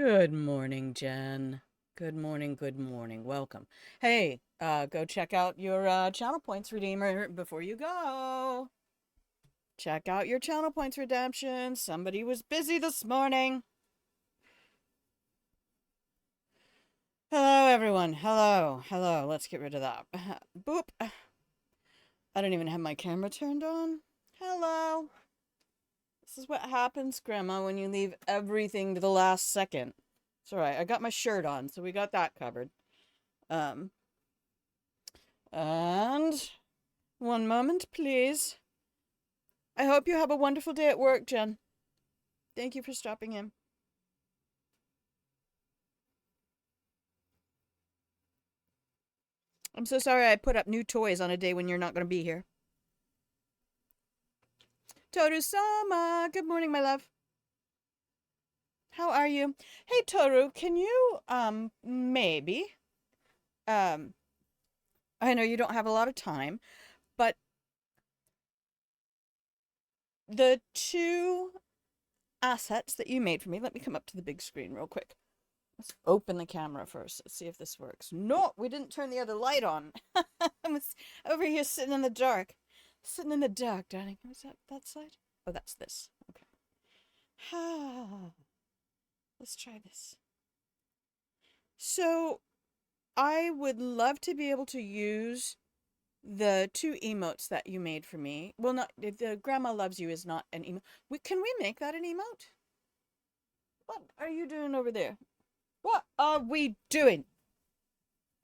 Good morning, Jen. Good morning, good morning. Welcome. Hey, go check out your channel points redeemer before you go. Check out your channel points redemption. Somebody was busy this morning. Hello, everyone. Hello, hello. Let's get rid of that. Boop. I don't even have my camera turned on. Hello. This is what happens, Grandma, when you leave everything to the last second. It's all right. I got my shirt on, so we got that covered. Um, and one moment, please. I hope you have a wonderful day at work, Jen. Thank you for stopping in. I'm so sorry I put up new toys on a day when you're not going to be here. Toru-sama, good morning, my love. How are you? Hey, Toru, can you, maybe, um, I know you don't have a lot of time, but the two assets that you made for me, let me come up to the big screen real quick. Let's open the camera first. Let's see if this works. No, we didn't turn the other light on. I was over here sitting in the dark. Sitting in the dark, darling. Was that side? Oh, that's this. Okay. Let's try this. So, I would love to be able to use the two emotes that you made for me. Well, not the Grandma Loves You is not an emote. Can we make that an emote? What are you doing over there? What are we doing?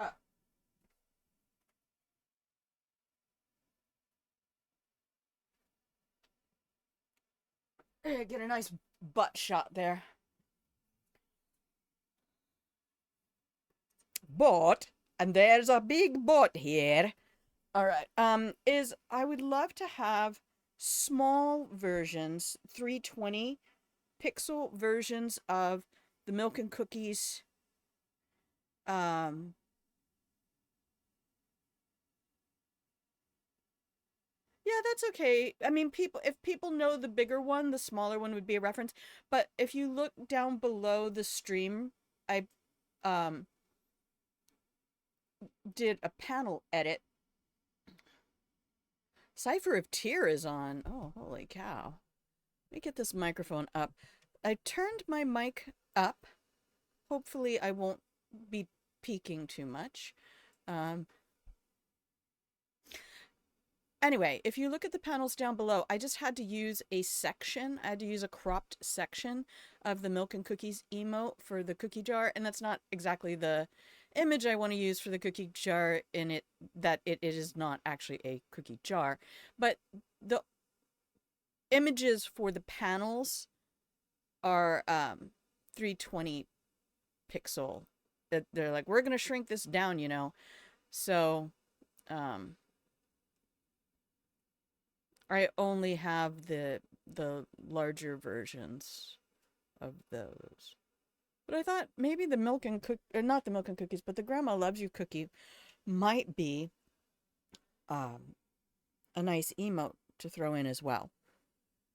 Uh, get a nice butt shot there. But, and there's a big but here. All right. Is I would love to have small versions, 320 pixel versions of the Milk and Cookies. Um, yeah, that's okay. I mean, if people know the bigger one, the smaller one would be a reference. But if you look down below the stream, I um did a panel edit. Cipher of Tear is on. Oh, holy cow. Let me get this microphone up. I turned my mic up. Hopefully I won't be peaking too much. Um, anyway, if you look at the panels down below, I just had to use a section. I had to use a cropped section of the Milk and Cookies emote for the cookie jar, and that's not exactly the image I want to use for the cookie jar in it, that it is not actually a cookie jar. But the images for the panels are 320 pixel. They're like, we're gonna shrink this down, you know. So um I only have the larger versions of those. But I thought maybe the milk and cook or not the milk and cookies, but the Grandma Loves You cookie might be um a nice emote to throw in as well.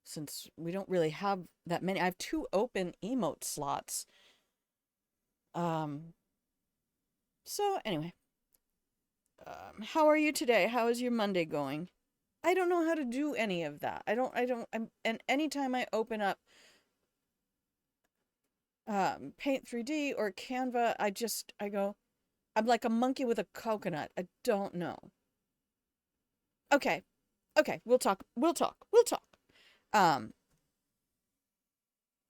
Since we don't really have that many. I have two open emote slots. Um so anyway, how are you today? How is your Monday going? I don't know how to do any of that. And anytime I open up Paint 3D or Canva, I go, I'm like a monkey with a coconut. I don't know. Okay. Okay, we'll talk. We'll talk. We'll talk. Um,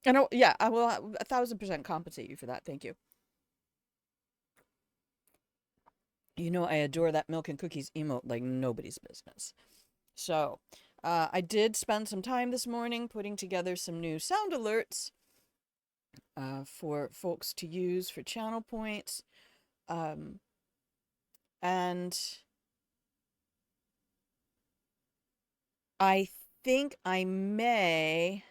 I know, yeah, I will 1,000% compensate you for that. Thank you. You know, I adore that milk and cookies emote like nobody's business. So, I did spend some time this morning putting together some new sound alerts for folks to use for channel points. Um, and I think I may.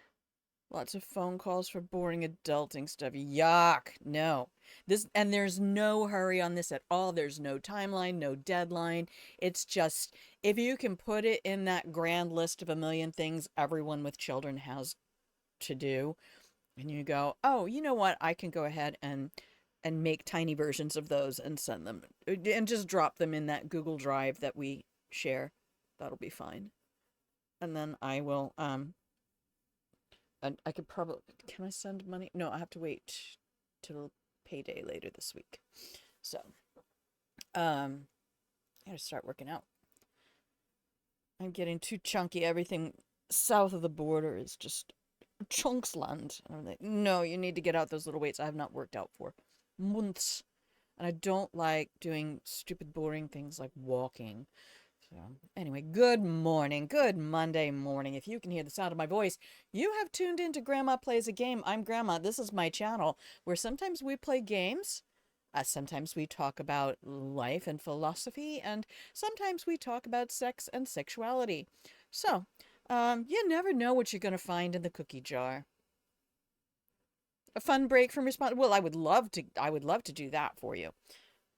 Lots of phone calls for boring adulting stuff. Yuck. No. There's no hurry on this at all. There's no timeline, no deadline. It's just if you can put it in that grand list of a million things everyone with children has to do, And you go, oh, you know what? I can go ahead and make tiny versions of those and send them and just drop them in that Google Drive that we share. That'll be fine. And then I will and I could probably, can I send money? No, I have to wait till payday later this week. So, I gotta start working out. I'm getting too chunky. Everything south of the border is just chunks land. And I'm like, no, you need to get out those little weights. I have not worked out for months. And I don't like doing stupid, boring things like walking. So, anyway, good morning. Good Monday morning. If you can hear the sound of my voice, you have tuned into Grandma Plays a Game. I'm Grandma. This is my channel where sometimes we play games. Sometimes we talk about life and philosophy, and sometimes we talk about sex and sexuality. So, you never know what you're going to find in the cookie jar. A fun break from response. Well, I would love to do that for you.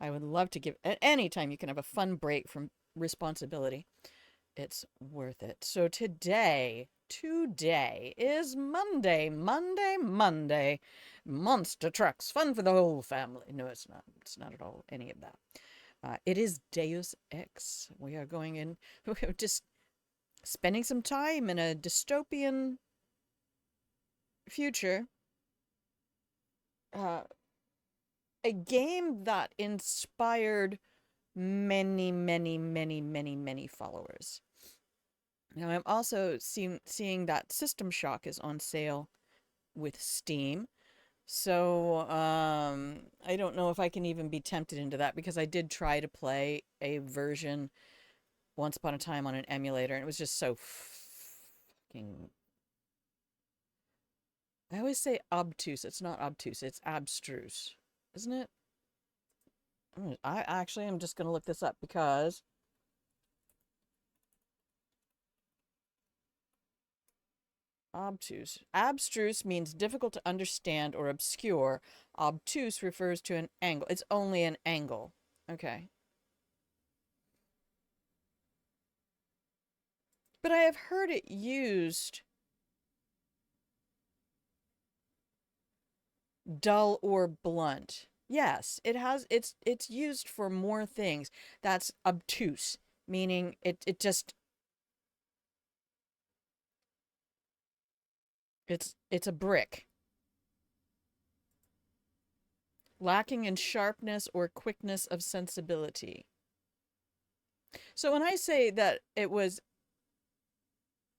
I would love to give at any time you can have a fun break from responsibility. It's worth it. So today is Monday. Monster trucks, fun for the whole family. No, it's not. It's not at all any of that. It is Deus Ex. We are going in, we're just spending some time in a dystopian future. A game that inspired many followers. Now, I'm also seeing that System Shock is on sale with Steam. So, I don't know if I can even be tempted into that because I did try to play a version once upon a time on an emulator and it was just so fucking... I always say obtuse. It's not obtuse, it's abstruse. Isn't it? I actually am just going to look this up because obtuse. Abstruse means difficult to understand or obscure. Obtuse refers to an angle. It's only an angle. Okay. But I have heard it used dull or blunt. Yes, it's used for more things. That's obtuse, meaning it just it's a brick. Lacking in sharpness or quickness of sensibility. So when I say that it was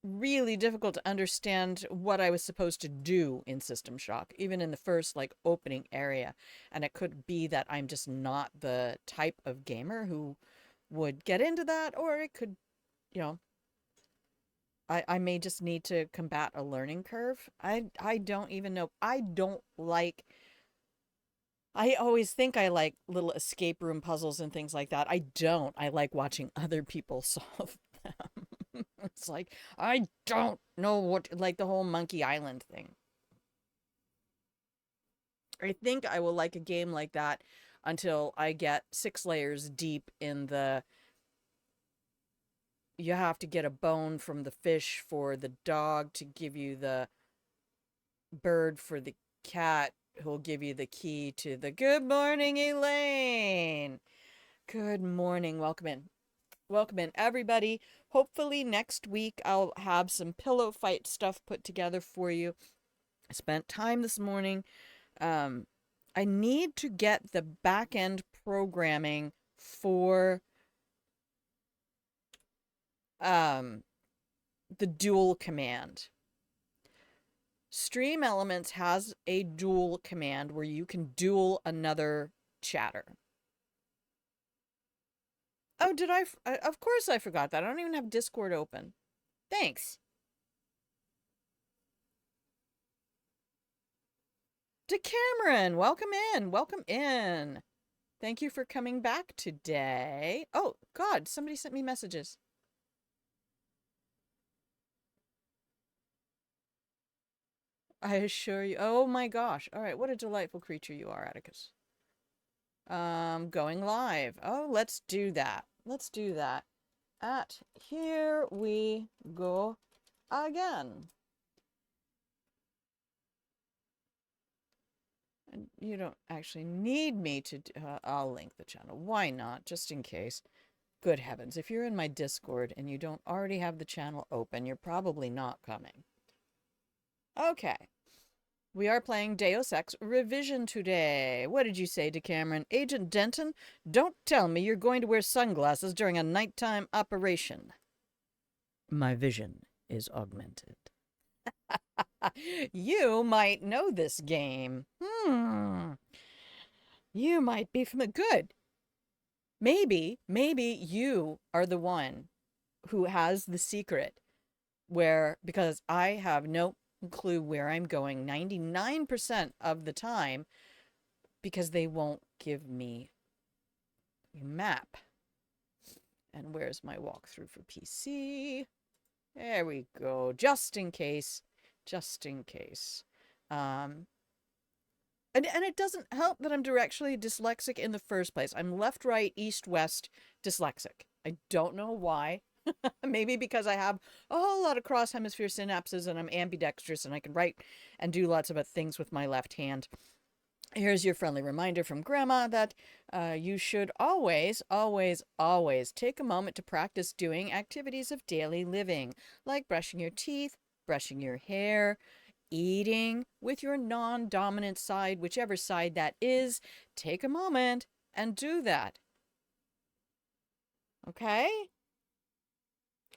really difficult to understand what I was supposed to do in System Shock, even in the first like opening area, and it could be that I'm just not the type of gamer who would get into that, or it could, you know, I may just need to combat a learning curve. I don't even know. I don't like... I always think I like little escape room puzzles and things like that. I don't. I like watching other people solve them. It's like, I don't know what, like the whole Monkey Island thing. I think I will like a game like that until I get 6 layers deep in the... You have to get a bone from the fish for the dog to give you the bird for the cat who'll give you the key to the... Good morning, Elaine. Good morning. Welcome in. Welcome in, everybody. Hopefully next week I'll have some pillow fight stuff put together for you. I spent time this morning. I need to get the back-end programming for the dual command. Stream Elements has a dual command where you can dual another chatter. Oh, did I? Of course I forgot that. I don't even have Discord open. Thanks. To Cameron, welcome in. Welcome in. Thank you for coming back today. Oh, God, somebody sent me messages. I assure you. Oh my gosh. All right, what a delightful creature you are, Atticus. Going live. Oh, let's do that. Let's do that. Here we go again. And you don't actually need me to. I'll link the channel. Why not? Just in case. Good heavens. If you're in my Discord and you don't already have the channel open, you're probably not coming. Okay. We are playing Deus Ex Revision today. What did you say to Cameron? Agent Denton, don't tell me you're going to wear sunglasses during a nighttime operation. My vision is augmented. You might know this game. You might be from the good. Maybe you are the one who has the secret where, because I have no clue where I'm going 99% of the time because they won't give me a map. And where's my walkthrough for PC? There we go. Just in case. Just in case. And it doesn't help that I'm directionally dyslexic in the first place. I'm left, right, east, west dyslexic. I don't know why. Maybe because I have a whole lot of cross hemisphere synapses and I'm ambidextrous and I can write and do lots of things with my left hand. Here's your friendly reminder from Grandma that you should always, always, always take a moment to practice doing activities of daily living, like brushing your teeth, brushing your hair, eating with your non-dominant side, whichever side that is. Take a moment and do that. Okay?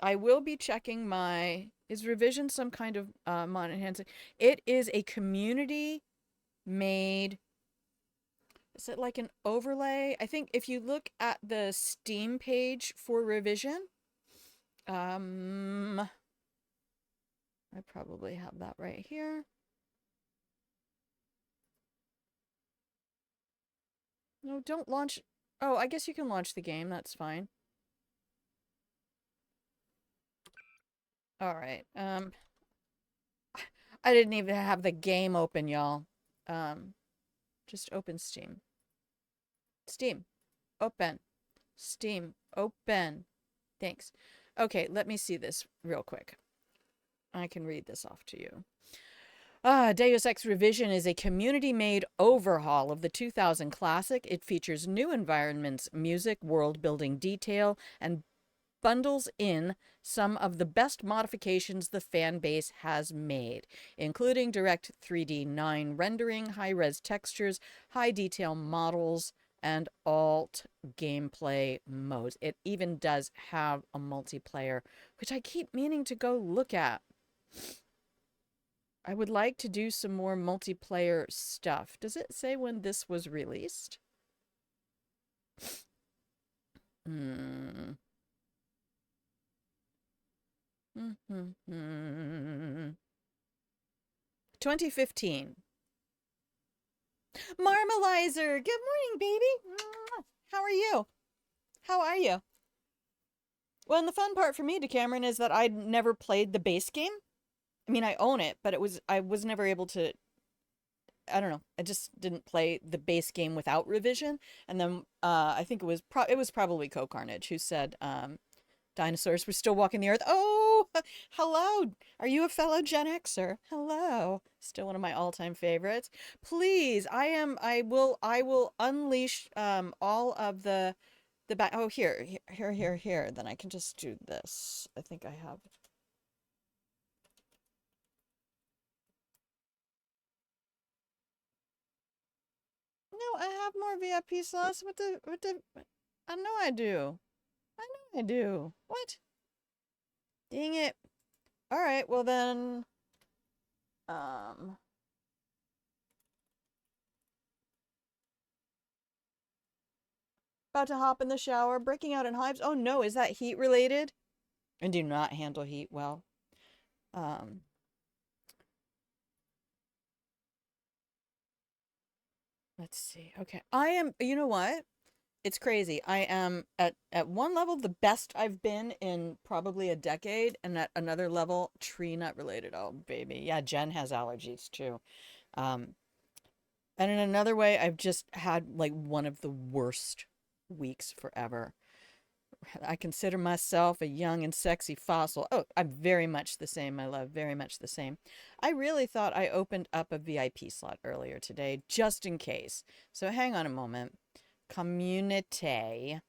I will be checking my... Is revision some kind of mod enhancing? It is a community-made... Is it like an overlay? I think if you look at the Steam page for revision, I probably have that right here. No, don't launch... Oh, I guess you can launch the game. That's fine. All right. I didn't even have the game open, y'all. Just open Steam. Steam. Open. Steam. Open. Thanks. Okay, let me see this real quick. I can read this off to you. Deus Ex Revision is a community-made overhaul of the 2000 classic. It features new environments, music, world-building detail, and bundles in some of the best modifications the fan base has made, including direct 3D 9 rendering, high-res textures, high-detail models, and alt gameplay modes. It even does have a multiplayer, which I keep meaning to go look at. I would like to do some more multiplayer stuff. Does it say when this was released? 2015. Marmalizer! Good morning, baby! How are you? How are you? Well, and the fun part for me, Decameron, is that I'd never played the base game. I mean, I own it, but I was never able to... I don't know. I just didn't play the base game without revision. And then I think it was probably Co-Carnage who said dinosaurs were still walking the earth. Oh, hello. Are you a fellow Gen Xer? Hello. Still one of my all-time favorites. Please, I will unleash all of the back. Oh, here. Then I can just do this. I think I have... No, I have more VIP slots with the... I know I do. I know I do. What? Dang it. Alright, well then... About to hop in the shower, breaking out in hives. Oh no, is that heat related? And do not handle heat well. Let's see. Okay. I am, you know what? It's crazy. I am at one level the best I've been in probably a decade, and at another level, tree nut related. Oh, baby. Yeah, Jen has allergies too. And in another way, I've just had like one of the worst weeks forever. I consider myself a young and sexy fossil. Oh, I'm very much the same, my love. Very much the same. I really thought I opened up a VIP slot earlier today, just in case. So hang on a moment. Community.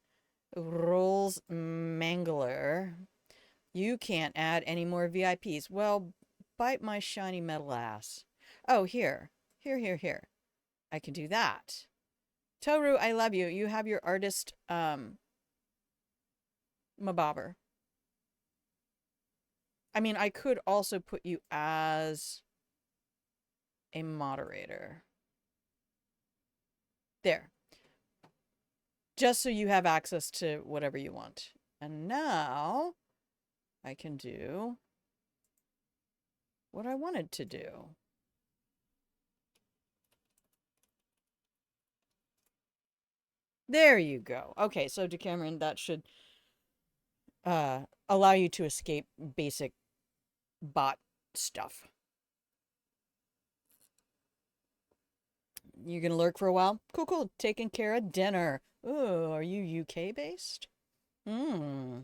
Rolls Mangler. You can't add any more VIPs. Well, bite my shiny metal ass. Oh, here. Here. I can do that. Toru, I love you. You have your artist, Mabobber. I mean, I could also put you as a moderator. There. Just so you have access to whatever you want. And now I can do what I wanted to do. There you go. Okay, so Decameron, that should allow you to escape basic bot stuff. You're gonna lurk for a while? Cool. Taking care of dinner. Ooh, are you UK based? Hmm.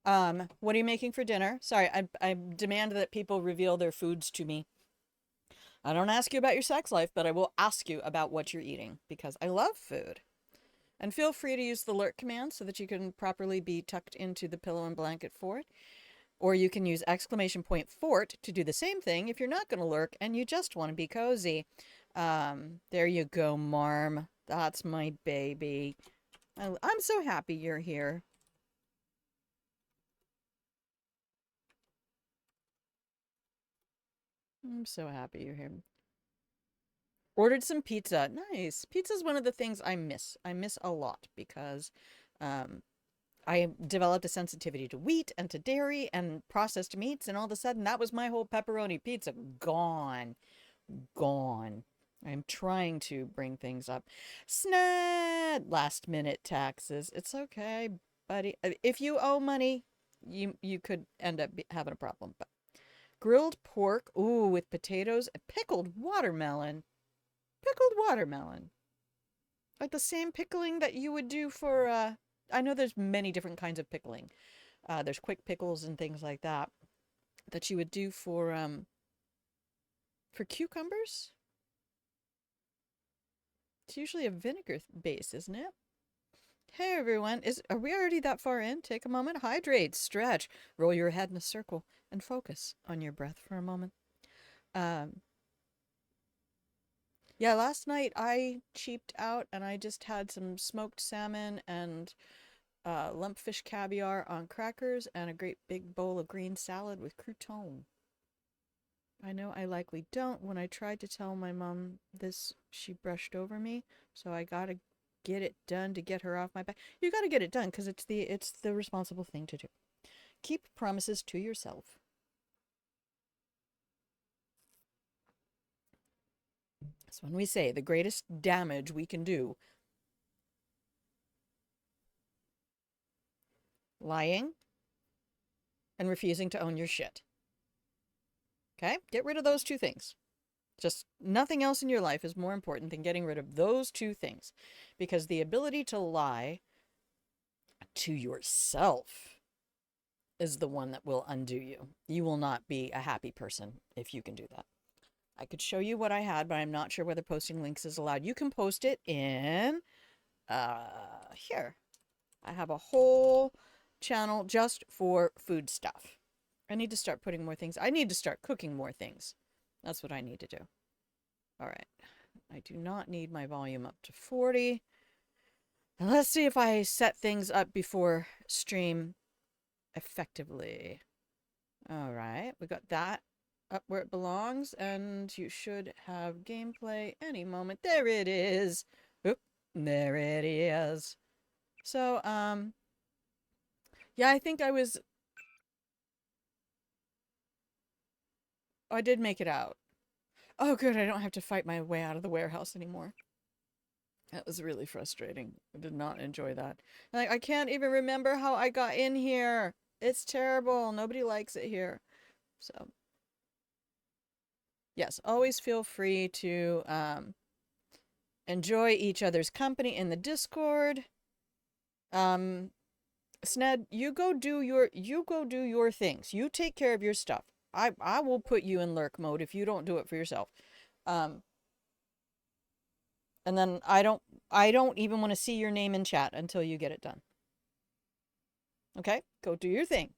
What are you making for dinner? Sorry, I demand that people reveal their foods to me. I don't ask you about your sex life, but I will ask you about what you're eating because I love food. And feel free to use the lurk command so that you can properly be tucked into the pillow and blanket fort. Or you can use !fort to do the same thing if you're not going to lurk and you just want to be cozy. There you go, Marm. That's my baby. I'm so happy you're here. I'm so happy you're here. Ordered some pizza. Nice. Pizza's one of the things I miss. I miss a lot because I developed a sensitivity to wheat and to dairy and processed meats, and all of a sudden that was my whole pepperoni pizza gone. Gone. I'm trying to bring things up. Snad! Last minute taxes. It's okay, buddy. If you owe money, you could end up having a problem. But grilled pork, ooh, with potatoes, pickled watermelon. Pickled watermelon. Like the same pickling that you would do for, I know there's many different kinds of pickling. There's quick pickles and things like that that you would do for cucumbers. It's usually a vinegar base, isn't it? Hey everyone, are we already that far in? Take a moment, hydrate, stretch, roll your head in a circle, and focus on your breath for a moment. Yeah, last night I cheaped out and I just had some smoked salmon and lumpfish caviar on crackers and a great big bowl of green salad with crouton. I know I likely don't. When I tried to tell my mom this, she brushed over me, so I gotta get it done to get her off my back. You gotta get it done because it's the responsible thing to do. Keep promises to yourself. That's when we say the greatest damage we can do. Lying and refusing to own your shit. Okay? Get rid of those two things. Just nothing else in your life is more important than getting rid of those two things. Because the ability to lie to yourself is the one that will undo you. You will not be a happy person if you can do that. I could show you what I had, but I'm not sure whether posting links is allowed. You can post it in, here. I have a whole channel just for food stuff. I need to start putting more things. I need to start cooking more things. That's what I need to do. All right. I do not need my volume up to 40. And let's see if I set things up before stream effectively. All right. We got that up where it belongs, and you should have gameplay any moment. There it is. Oop, there it is. So, yeah, I think I was... Oh, I did make it out. Oh, good, I don't have to fight my way out of the warehouse anymore. That was really frustrating. I did not enjoy that. Like, I can't even remember how I got in here. It's terrible. Nobody likes it here. So, yes, always feel free to enjoy each other's company in the Discord. Sned, you go do your things. You take care of your stuff. I will put you in lurk mode if you don't do it for yourself. Um, and then I don't even want to see your name in chat until you get it done. Okay? Go do your thing.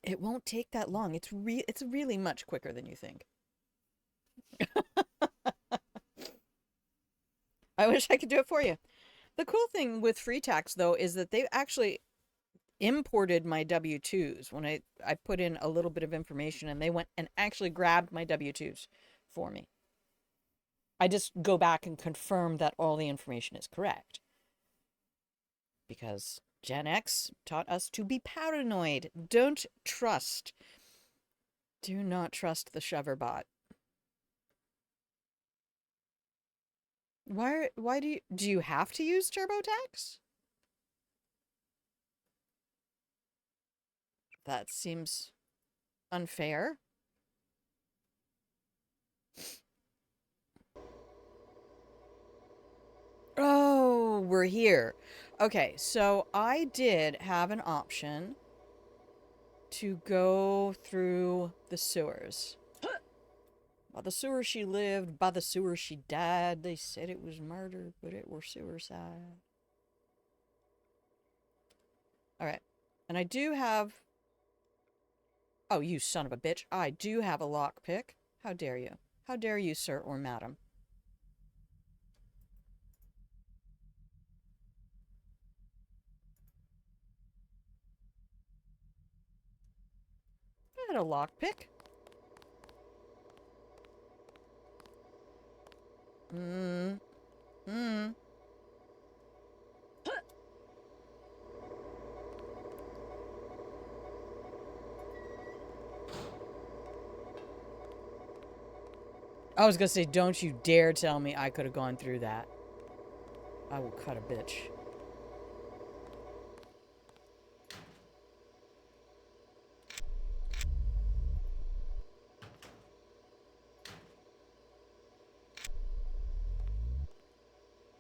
It won't take that long. It's really much quicker than you think. I wish I could do it for you. The cool thing with free tax though is that they actually imported my W-2s when I put in a little bit of information, and they went and actually grabbed my W-2s for me. I just go back and confirm that all the information is correct. Because Gen X taught us to be paranoid. Don't trust. Do not trust the shover bot. Why do you have to use TurboTax? That seems unfair. Oh, we're here. Okay, so I did have an option to go through the sewers. By the sewer she lived, by the sewer she died. They said it was murder, but it were suicide. Alright. And I do have... Oh, you son of a bitch. I do have a lockpick. How dare you? How dare you, sir or madam? I had a lockpick. I was gonna say, don't you dare tell me I could have gone through that. I will cut a bitch.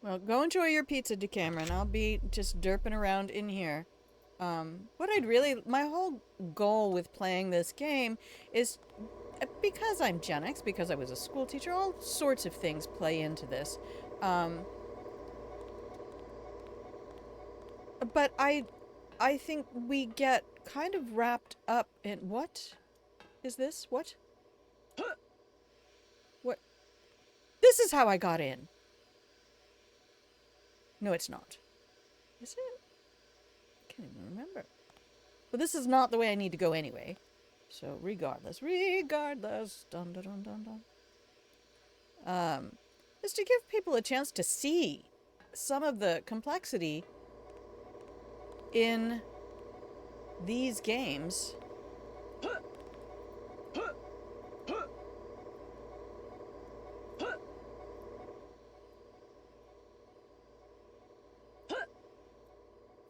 Well, go enjoy your pizza, Decameron. I'll be just derping around in here. My whole goal with playing this game is, because I'm Gen X, because I was a school teacher, all sorts of things play into this. But I think we get kind of wrapped up in, what is this? What? What? This is how I got in. No, it's not. Is it? I can't even remember. Well, this is not the way I need to go anyway. So, regardless. Dun, dun, dun, dun, dun. Is to give people a chance to see some of the complexity in these games.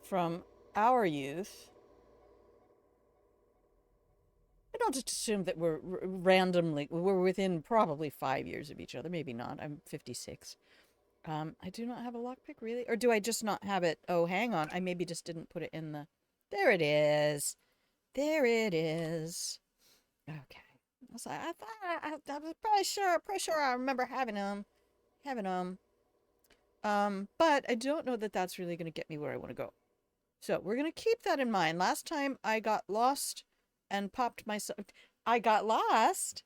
From our youth. I don't just assume that we're we're within probably 5 years of each other. Maybe not. I'm 56. I do not have a lockpick, really? Or do I just not have it? Oh, hang on. I maybe just didn't put it in the... There it is. There it is. Okay. I was pretty sure I remember having them. But I don't know that that's really going to get me where I want to go. So we're going to keep that in mind. Last time I got lost and popped myself. I got lost.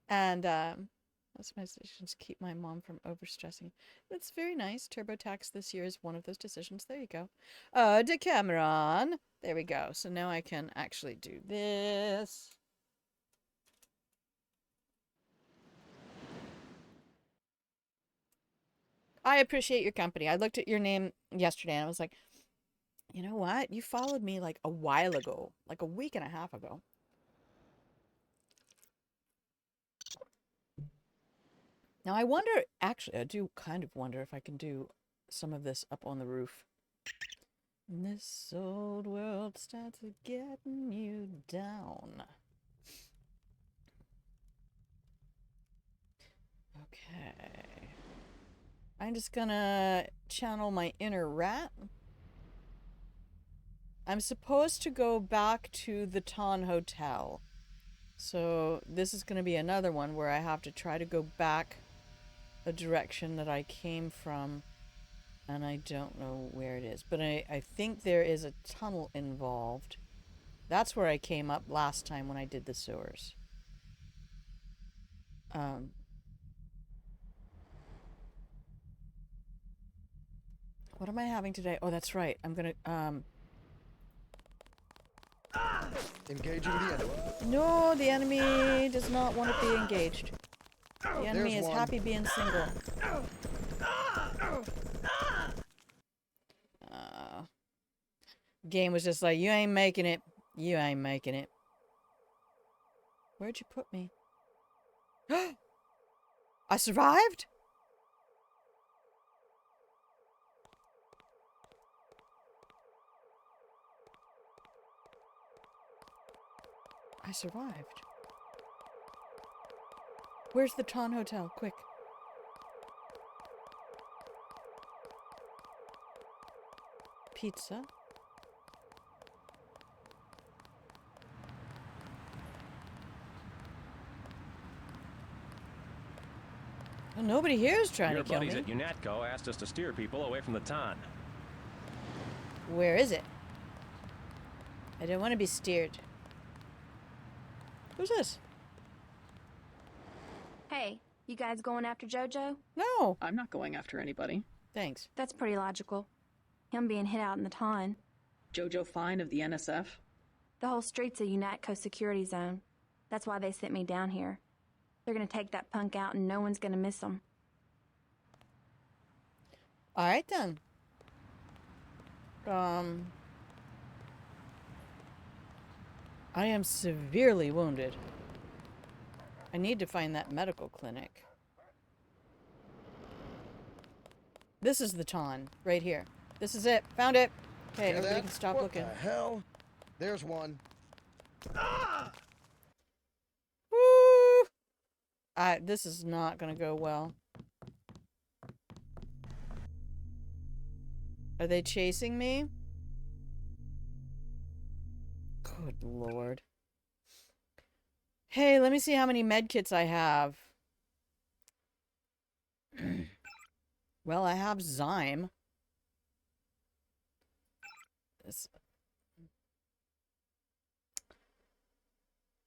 And that's my decisions to keep my mom from overstressing. That's very nice. TurboTax this year is one of those decisions. There you go. Decameron. There we go. So now I can actually do this. I appreciate your company. I looked at your name yesterday and I was like, you know what? You followed me like a while ago, like a week and a half ago. Now I wonder, actually, I do kind of wonder if I can do some of this up on the roof. And this old world starts getting you down. Okay. I'm just gonna channel my inner rat. I'm supposed to go back to the Ton Hotel. So this is going to be another one where I have to try to go back a direction that I came from. And I don't know where it is. But I think there is a tunnel involved. That's where I came up last time when I did the sewers. What am I having today? Oh, that's right. I'm gonna, Engaging the enemy. No, the enemy does not want to be engaged. The enemy There's is one. happy being single. Game was just like, you ain't making it. You ain't making it. Where'd you put me? I survived? I survived. Where's the Ton Hotel? Quick. Pizza? Well, nobody here is trying to kill me. Your buddies at UNATCO asked us to steer people away from the Ton. Where is it? I don't want to be steered. Who's this? Hey, you guys going after JoJo? No. I'm not going after anybody. Thanks. That's pretty logical. Him being hit out in the Ton. JoJo Fine of the NSF? The whole street's a UNATCO security zone. That's why they sent me down here. They're gonna take that punk out and no one's gonna miss him. Alright then. I am severely wounded. I need to find that medical clinic. This is the Ton, right here. This is it. Found it. Okay, Hear everybody that? can stop What looking. the hell? There's one. Woo! This is not gonna go well. Are they chasing me? Good lord. Hey, let me see how many medkits I have. Well, I have Zyme.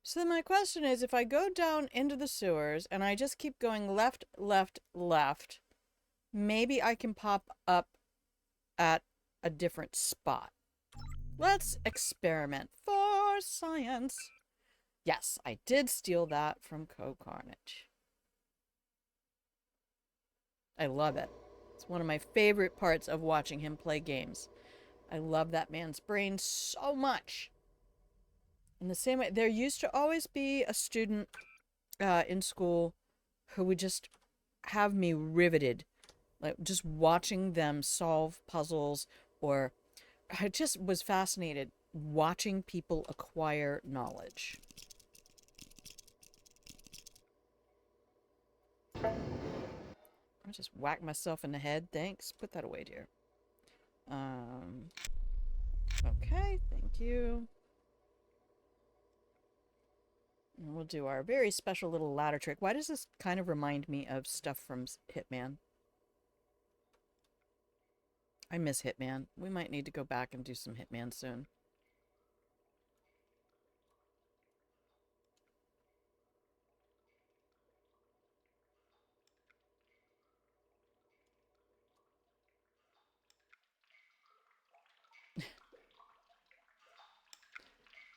So my question is, if I go down into the sewers and I just keep going left, left, left, maybe I can pop up at a different spot. Let's experiment for science. Yes, I did steal that from Co-Carnage. I love it. It's one of my favorite parts of watching him play games. I love that man's brain so much. In the same way, there used to always be a student in school who would just have me riveted. Like, just watching them solve puzzles, or I just was fascinated watching people acquire knowledge. I just whacked myself in the head. Thanks. Put that away, dear. Okay, thank you. And we'll do our very special little ladder trick. Why does this kind of remind me of stuff from Hitman? I miss Hitman. We might need to go back and do some Hitman soon.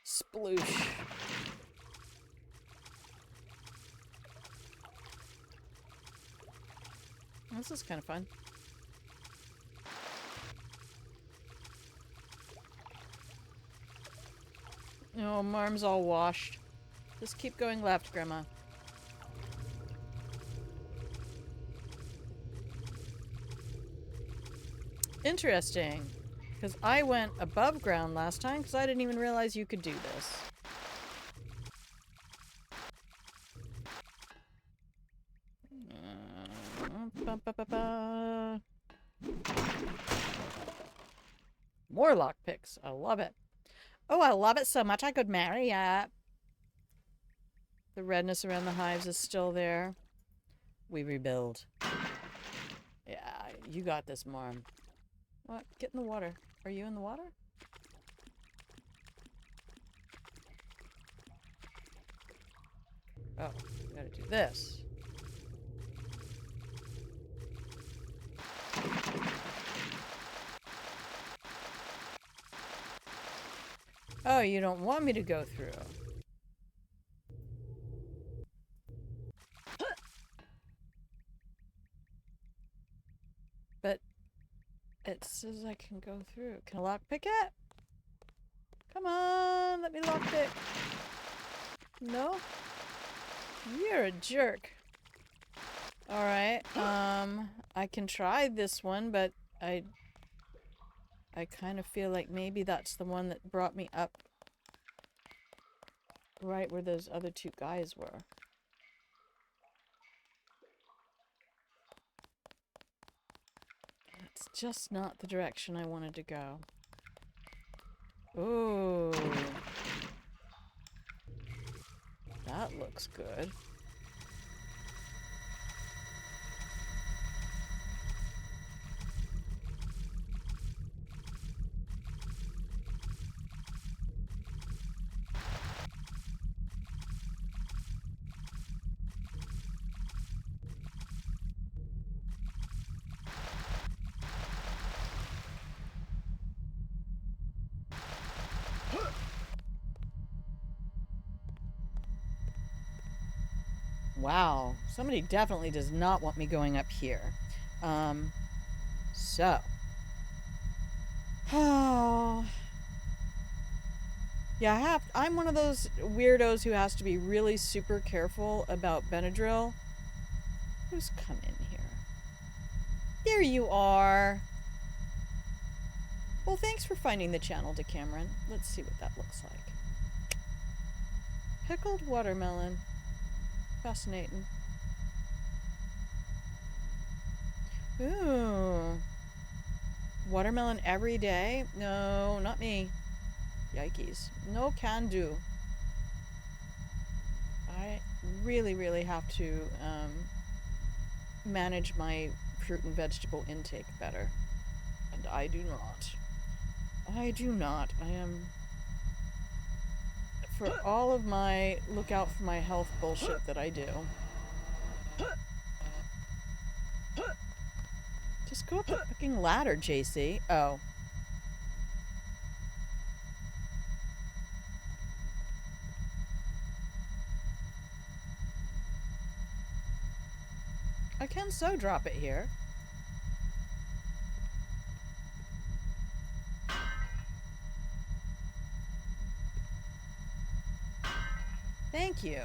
Sploosh. This is kind of fun. Oh, my arm's all washed. Just keep going left, Grandma. Interesting. Because I went above ground last time because I didn't even realize you could do this. More lockpicks. I love it. Oh, I love it so much I could marry it. The redness around the hives is still there. We rebuild. Yeah, you got this, Marm. What? Get in the water. Are you in the water? Oh, we gotta do this. Oh, you don't want me to go through. But it says I can go through. Can I lockpick it? Come on, let me lockpick. No? You're a jerk. Alright, I can try this one, but I kind of feel like maybe that's the one that brought me up right where those other two guys were. It's just not the direction I wanted to go. Ooh. That looks good. Wow, somebody definitely does not want me going up here. So. Oh. Yeah, I'm one of those weirdos who has to be really super careful about Benadryl. Who's come in here? There you are. Well, thanks for finding the channel, Decameron. Let's see what that looks like. Pickled watermelon. Fascinating. Ooh. Watermelon every day? No, not me. Yikes. No can do. I really, really have to manage my fruit and vegetable intake better. And I do not. I do not. I am... For all of my look out for my health bullshit that I do. Just go up the fucking ladder, JC. Oh. I can so drop it here. Thank you.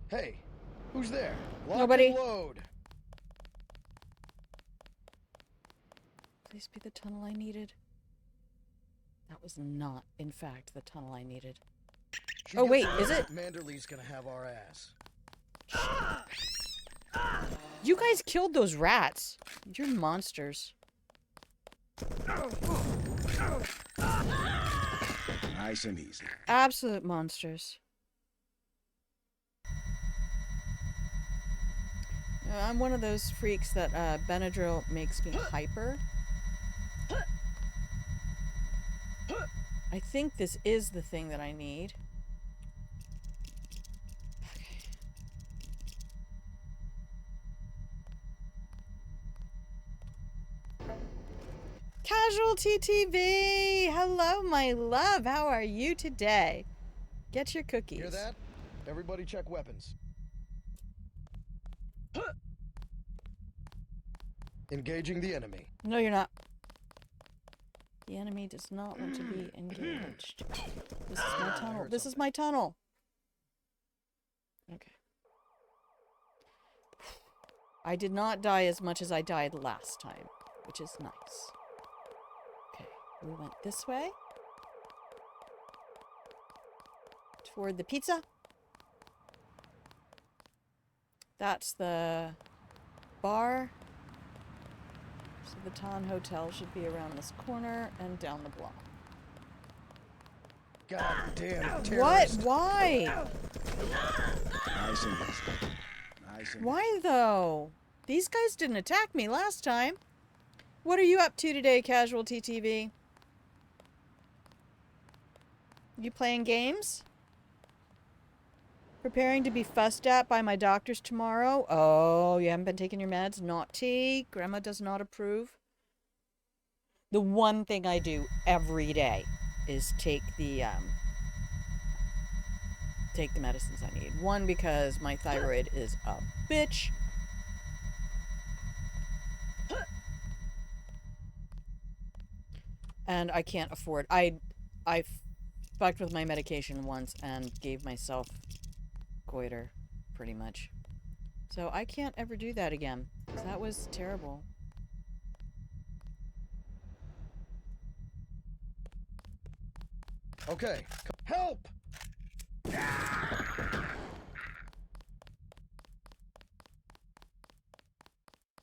Hey, who's there? Lock Nobody. and load. Please be the tunnel I needed. That was not, in fact, the tunnel I needed. She Oh, gets wait, away, is it? Manderley's gonna have our ass. You guys killed those rats. You're monsters. Nice and easy. Absolute monsters. I'm one of those freaks that Benadryl makes me hyper. I think this is the thing that I need. Okay. Casualty TV! Hello, my love. How are you today? Get your cookies. Hear that? Everybody check weapons. Engaging the enemy. No, you're not. The enemy does not want to be engaged. This is my I tunnel. heard This is something. my tunnel. Okay. I did not die as much as I died last time, which is nice. Okay, we went this way. Toward the pizza. That's the bar. So the Ton Hotel should be around this corner and down the block. Goddamn What? terrorist. Why? Nice and easy. Nice and Why though? These guys didn't attack me last time. What are you up to today, Casualty TV? You playing games? Preparing to be fussed at by my doctors tomorrow? Oh, you haven't been taking your meds? Naughty. Grandma does not approve. The one thing I do every day is take the medicines I need. One, because my thyroid is a bitch. And I can't afford. I fucked with my medication once and gave myself goiter, pretty much. So I can't ever do that again. 'Cause that was terrible. Okay. Help!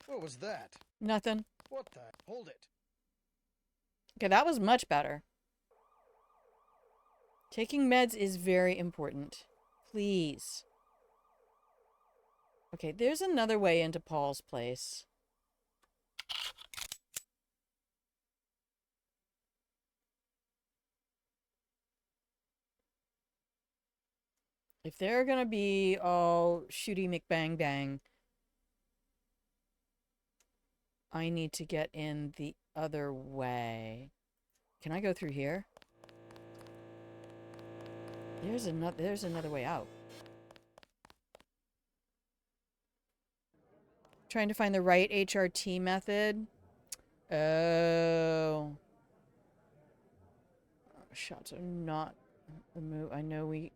What was that? Nothing. What the? Hold it. Okay, that was much better. Taking meds is very important. Please. Okay, there's another way into Paul's place. If they're gonna be all shooty McBang bang, I need to get in the other way. Can I go through here? There's another way out. Trying to find the right HRT method. Oh. Shots are not the move. I know we...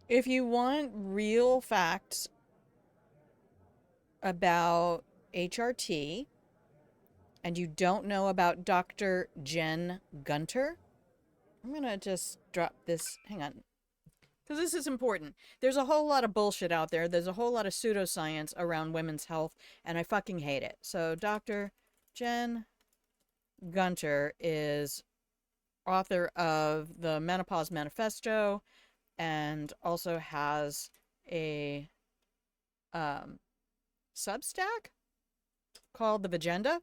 If you want real facts about HRT, and you don't know about Dr. Jen Gunter, I'm gonna just drop this. Hang on. Because this is important. There's a whole lot of bullshit out there. There's a whole lot of pseudoscience around women's health, and I fucking hate it. So Dr. Jen Gunter is author of the Menopause Manifesto and also has a Substack called The Vagenda.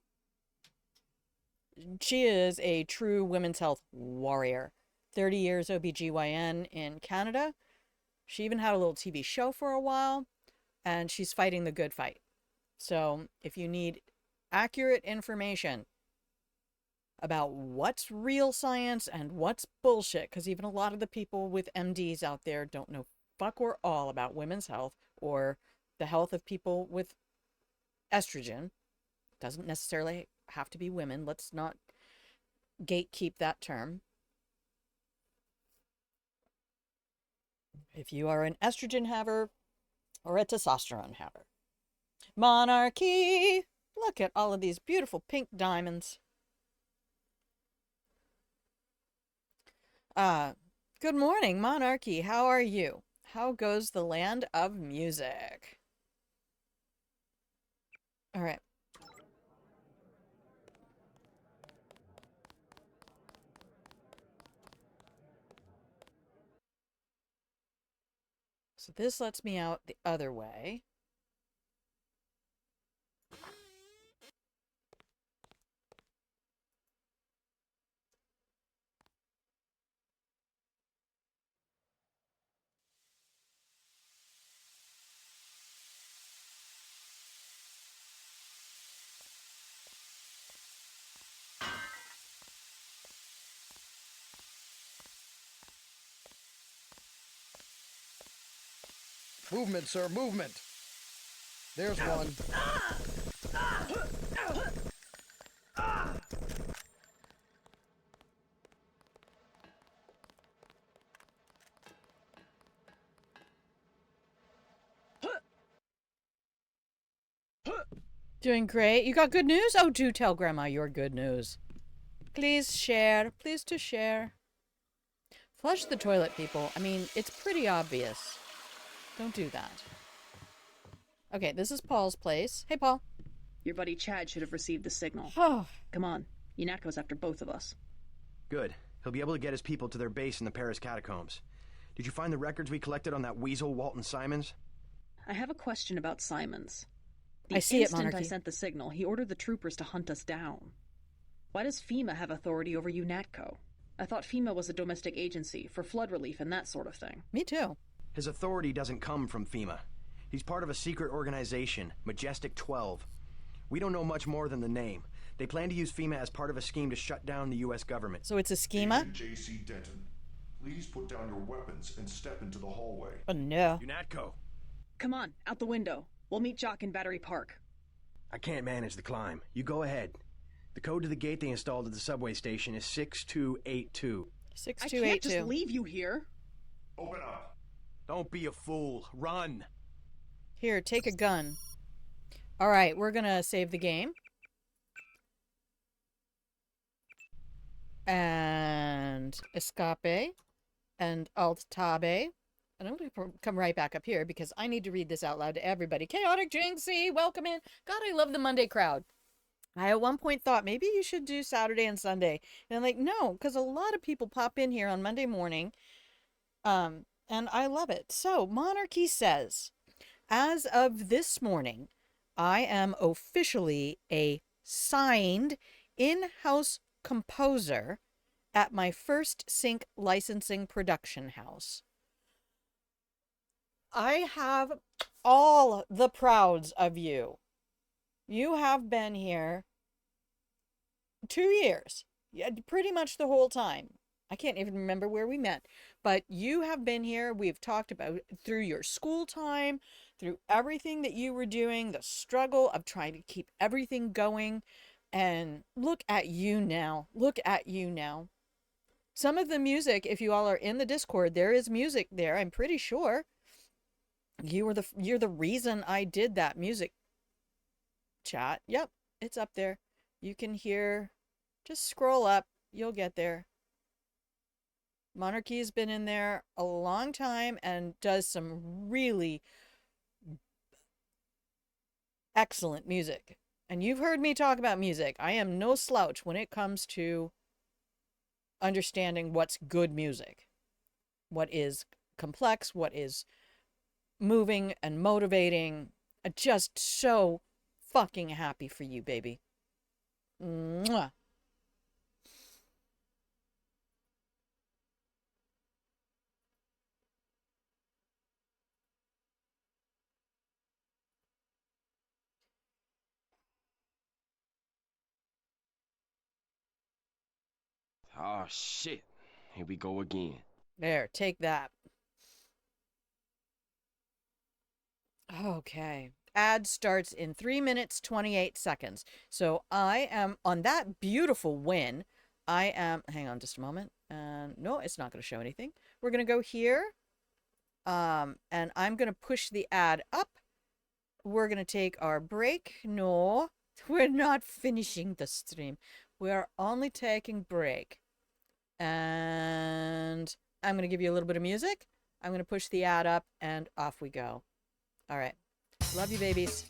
She is a true women's health warrior. 30 years OBGYN in Canada. She even had a little TV show for a while, and she's fighting the good fight. So if you need accurate information about what's real science and what's bullshit, because even a lot of the people with MDs out there don't know fuck or all about women's health or the health of people with estrogen. Doesn't necessarily have to be women. Let's not gatekeep that term. If you are an estrogen haver or a testosterone haver. Monarchy! Look at all of these beautiful pink diamonds. Good morning, Monarchy. How are you? How goes the land of music? All right. So this lets me out the other way. Movement, sir, movement. There's one. Doing great. You got good news? Oh, do tell Grandma your good news. Please share. Please to share. Flush the toilet, people. I mean, it's pretty obvious. Don't do that. Okay, this is Paul's place. Hey, Paul. Your buddy Chad should have received the signal. Oh, Come on. Unatko's after both of us. Good. He'll be able to get his people to their base in the Paris catacombs. Did you find the records we collected on that weasel Walton Simons? I have a question about Simons. I see it, instant I Monarchy. sent the signal, he ordered the troopers to hunt us down. Why does FEMA have authority over UNATCO? I thought FEMA was a domestic agency for flood relief and that sort of thing. me too. His authority doesn't come from FEMA. He's part of a secret organization, Majestic 12. We don't know much more than the name. They plan to use FEMA as part of a scheme to shut down the U.S. government. So it's a schema? Agent J.C. Denton, please put down your weapons and step into the hallway. Oh, no. UNATCO! Come on, out the window. We'll meet Jock in Battery Park. I can't manage the climb. You go ahead. The code to the gate they installed at the subway station is 6282. I 6282. can't just leave you here. Open up. Don't be a fool. Run! Here, take a gun. All right, we're going to save the game. And escape. And alt-tabe. And I'm going to come right back up here because I need to read this out loud to everybody. Chaotic Jinxie, welcome in. God, I love the Monday crowd. I at one point thought maybe you should do Saturday and Sunday. And I'm like, no, because a lot of people pop in here on Monday morning. And I love it. So, Monarchy says, as of this morning, I am officially a signed in-house composer at my first sync licensing production house. I have all the prouds of you. You have been here 2 years, yeah, pretty much the whole time. I can't even remember where we met, but you have been here. We've talked about through your school time, through everything that you were doing, the struggle of trying to keep everything going. And look at you now. Look at you now. Some of the music, if you all are in the Discord, there is music there, I'm pretty sure. You're the reason I did that music chat. Yep, it's up there. You can hear, just scroll up, you'll get there. Monarchy has been in there a long time and does some really excellent music. And you've heard me talk about music. I am no slouch when it comes to understanding what's good music. What is complex, what is moving and motivating. Just so fucking happy for you, baby. Mwah. Oh, shit. Here we go again. There, take that. Okay. Ad starts in 3 minutes, 28 seconds. So I am on that beautiful win. I am, hang on just a moment. No, it's not going to show anything. We're going to go here. And I'm going to push the ad up. We're going to take our break. No, we're not finishing the stream. We're only taking break. And I'm going to give you a little bit of music. I'm going to push the ad up and off we go. All right. Love you, babies.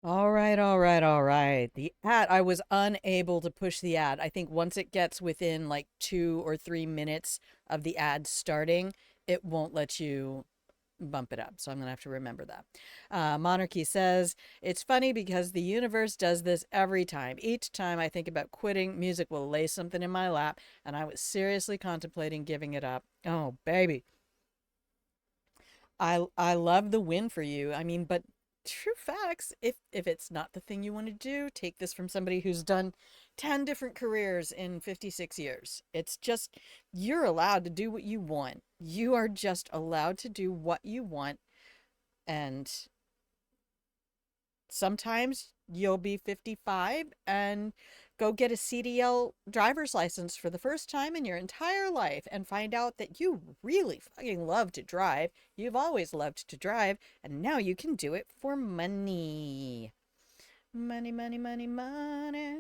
All right, all right, all right. The ad, I was unable to push the ad. I think once it gets within like 2 or 3 minutes of the ad starting, it won't let you bump it up. So I'm going to have to remember that. Monarchy says, it's funny because the universe does this every time. Each time I think about quitting, music will lay something in my lap, and I was seriously contemplating giving it up. Oh, baby. I love the win for you. I mean, but true facts, if it's not the thing you want to do, take this from somebody who's done 10 different careers in 56 years. It's just you're allowed to do what you want. You are just allowed to do what you want, and sometimes you'll be 55 and go get a CDL driver's license for the first time in your entire life and find out that you really fucking love to drive. You've always loved to drive, and now you can do it for money. Money, money, money, money.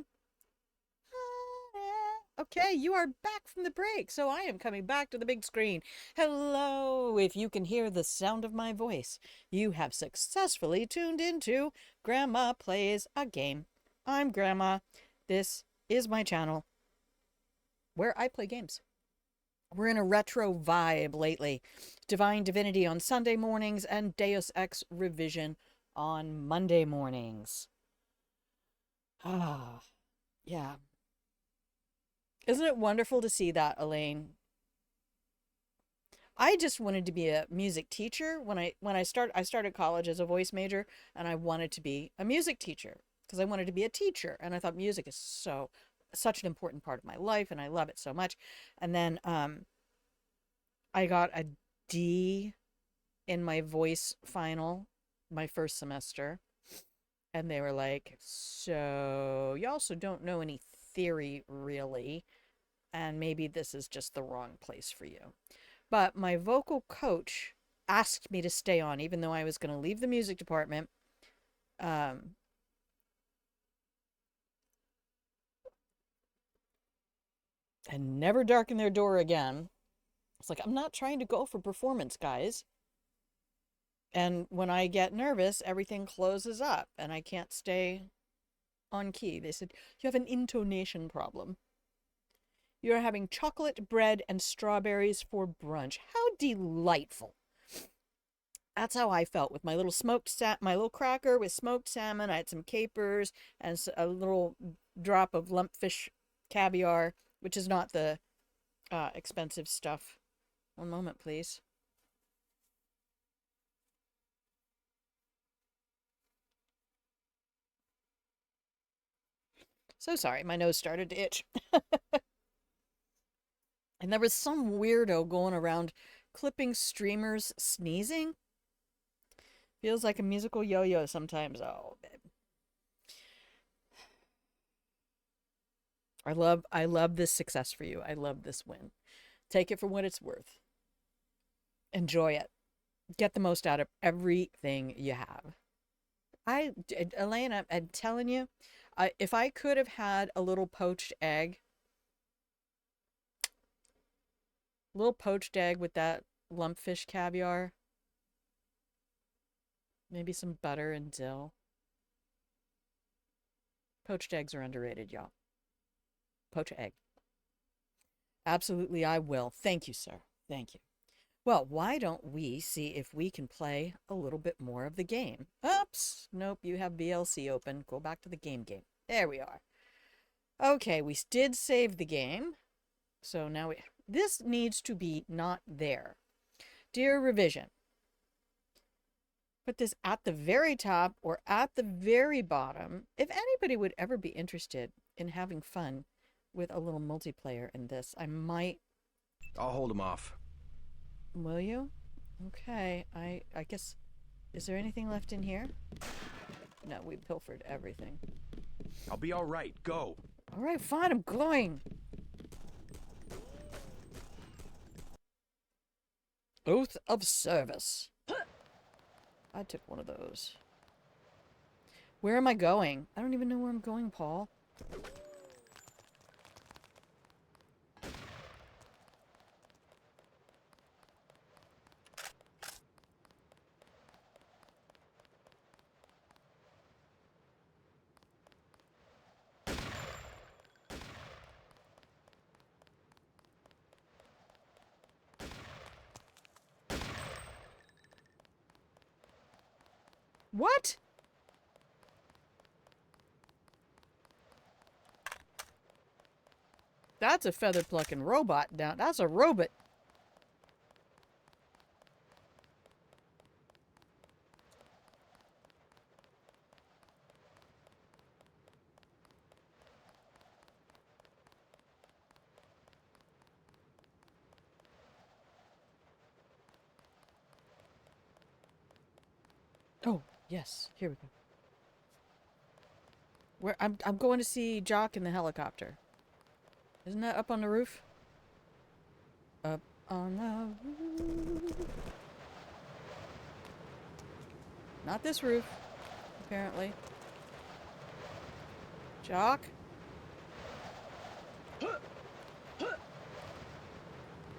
Okay, you are back from the break, so I am coming back to the big screen. Hello, if you can hear the sound of my voice, you have successfully tuned into Grandma Plays a Game. I'm Grandma. This is my channel where I play games. We're in a retro vibe lately. Divine Divinity on Sunday mornings and Deus Ex Revision on Monday mornings. Ah, yeah. Isn't it wonderful to see that, Elaine? I just wanted to be a music teacher when I started college as a voice major, and I wanted to be a music teacher because I wanted to be a teacher, and I thought music is such an important part of my life, and I love it so much. And then I got a D in my voice final my first semester, and they were like, "So you also don't know any theory really, and maybe this is just the wrong place for you." But my vocal coach asked me to stay on, even though I was going to leave the music department. And never darken their door again. It's like, I'm not trying to go for performance, guys. And when I get nervous, everything closes up and I can't stay on key. They said, you have an intonation problem. You're having chocolate bread and strawberries for brunch. How delightful. That's how I felt with my little my little cracker with smoked salmon. I had some capers and a little drop of lumpfish caviar, which is not the expensive stuff. One moment, please. So sorry, my nose started to itch. And there was some weirdo going around clipping streamers sneezing. Feels like a musical yo-yo sometimes. Oh, babe. I love this success for you. I love this win. Take it for what it's worth. Enjoy it. Get the most out of everything you have. Elaine, I'm telling you, if I could have had a little poached egg with that lumpfish caviar, maybe some butter and dill. Poached eggs are underrated, y'all. Poach egg. Absolutely, I will. Thank you, sir. Thank you. Well, why don't we see if we can play a little bit more of the game? Oops. Nope, you have VLC open. Go back to the game. There we are. Okay, we did save the game. So now this needs to be not there. Dear revision. Put this at the very top or at the very bottom. If anybody would ever be interested in having fun with a little multiplayer in this, I might... I'll hold him off. Will you? Okay, I guess... Is there anything left in here? No, we pilfered everything. I'll be all right. Go. All right, fine, I'm going. Oath of service. I took one of those. Where am I going? I don't even know where I'm going, Paul. What? That's a feather plucking robot down. That's a robot. Oh, yes. Here we go. Where I'm going to see Jock in the helicopter. Isn't that up on the roof? Up on the roof. Not this roof, apparently. Jock?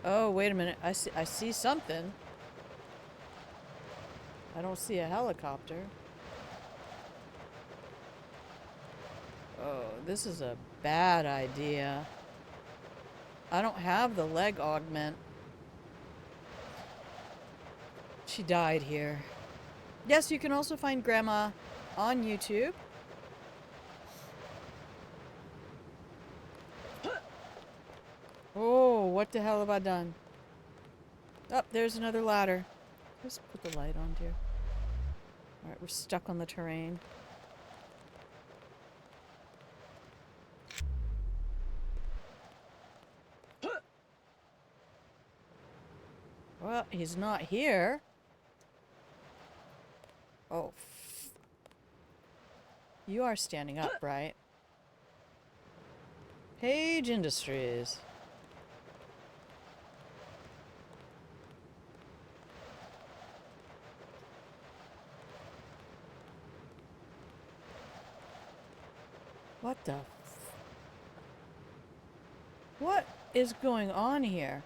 Oh, wait a minute. I see something. I don't see a helicopter. Oh, this is a bad idea. I don't have the leg augment. She died here. Yes, you can also find Grandma on YouTube. Oh, what the hell have I done? Oh, there's another ladder. Just put the light on, dear. Alright, we're stuck on the terrain. Well, he's not here. Oh. You are standing up, right? Page Industries. What the What is going on here?